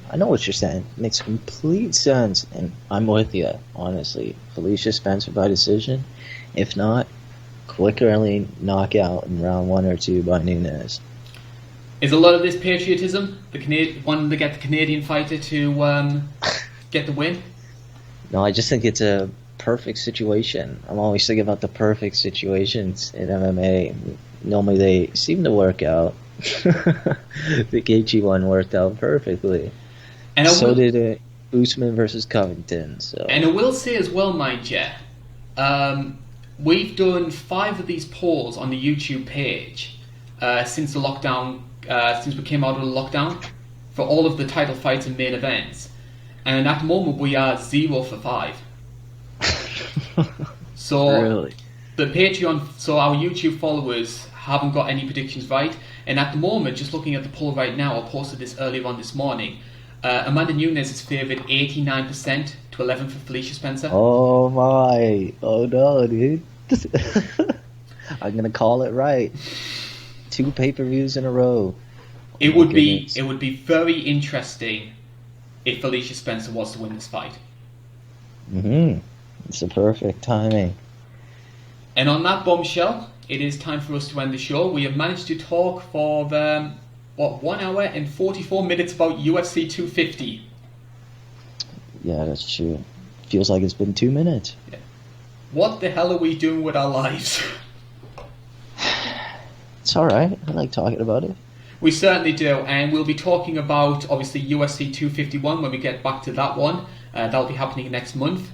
I know what you're saying. It makes complete sense, and I'm with you, honestly. Felicia Spencer by decision. If not, quick early knockout in round 1 or 2 by Nunez. Is a lot of this patriotism? Wanting to get the Canadian fighter to get the win? No, I just think it's a perfect situation. I'm always thinking about the perfect situations in MMA. Normally they seem to work out. The Gaethje one worked out perfectly. And so did Usman versus Covington. So. And I will say as well, mind you, we've done 5 of these polls on the YouTube page since the lockdown, since we came out of the lockdown, for all of the title fights and main events. And at the moment we are 0 for 5. So really? The Patreon, so our YouTube followers haven't got any predictions right. And at the moment, just looking at the poll right now, I posted this earlier on this morning. Amanda Nunes is favoured 89% to 11 for Felicia Spencer. Oh my! Oh no, dude! I'm gonna call it right. 2 pay-per-views in a row. It would be very interesting if Felicia Spencer was to win this fight. It's a perfect timing. And on that bombshell, it is time for us to end the show. We have managed to talk for 1 hour and 44 minutes about UFC 250. Yeah, that's true. Feels like it's been 2 minutes. Yeah. What the hell are we doing with our lives? It's alright. I like talking about it. We certainly do, and we'll be talking about, obviously, UFC 251 when we get back to that one. That'll be happening next month.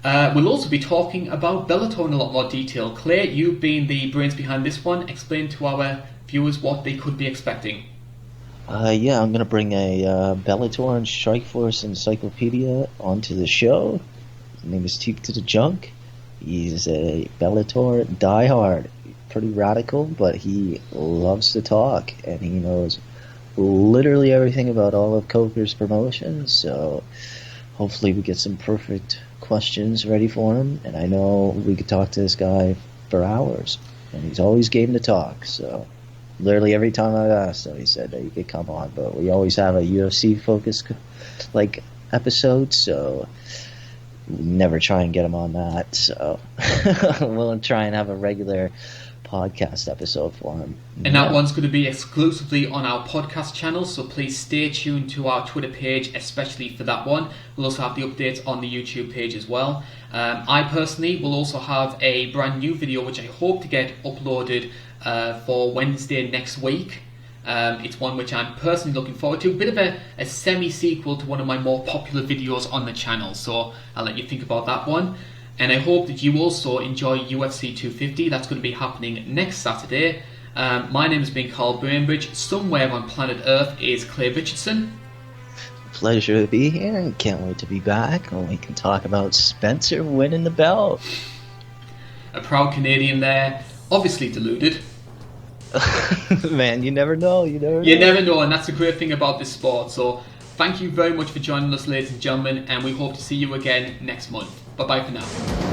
We'll also be talking about Bellator in a lot more detail. Claire, you've been the brains behind this one. Explain to our viewers what they could be expecting. Yeah, I'm gonna bring a Bellator and Strikeforce encyclopedia onto the show. His name is Teep to the Junk. He's a Bellator diehard. Pretty radical, but he loves to talk, and he knows literally everything about all of Coker's promotions. So hopefully we get some perfect questions ready for him. And I know we could talk to this guy for hours, and he's always game to talk. So literally every time I've asked him, he said that he could come on. But we always have a UFC focused episode, so we never try and get him on that. So we'll try and have a regular podcast episode for him. And that one's going to be exclusively on our podcast channel, so please stay tuned to our Twitter page, especially for that one. We'll also have the updates on the YouTube page as well. I personally will also have a brand new video which I hope to get uploaded for Wednesday next week. It's one which I'm personally looking forward to. A bit of a semi-sequel to one of my more popular videos on the channel, so I'll let you think about that one. And I hope that you also enjoy UFC 250. That's going to be happening next Saturday. My name has been Carl Bainbridge. Somewhere on planet Earth is Claire Richardson. Pleasure to be here, and can't wait to be back when we can talk about Spencer winning the belt. A proud Canadian there, obviously deluded. Man, you never know. You never know, and that's the great thing about this sport. So thank you very much for joining us, ladies and gentlemen, and we hope to see you again next month. Bye-bye for now.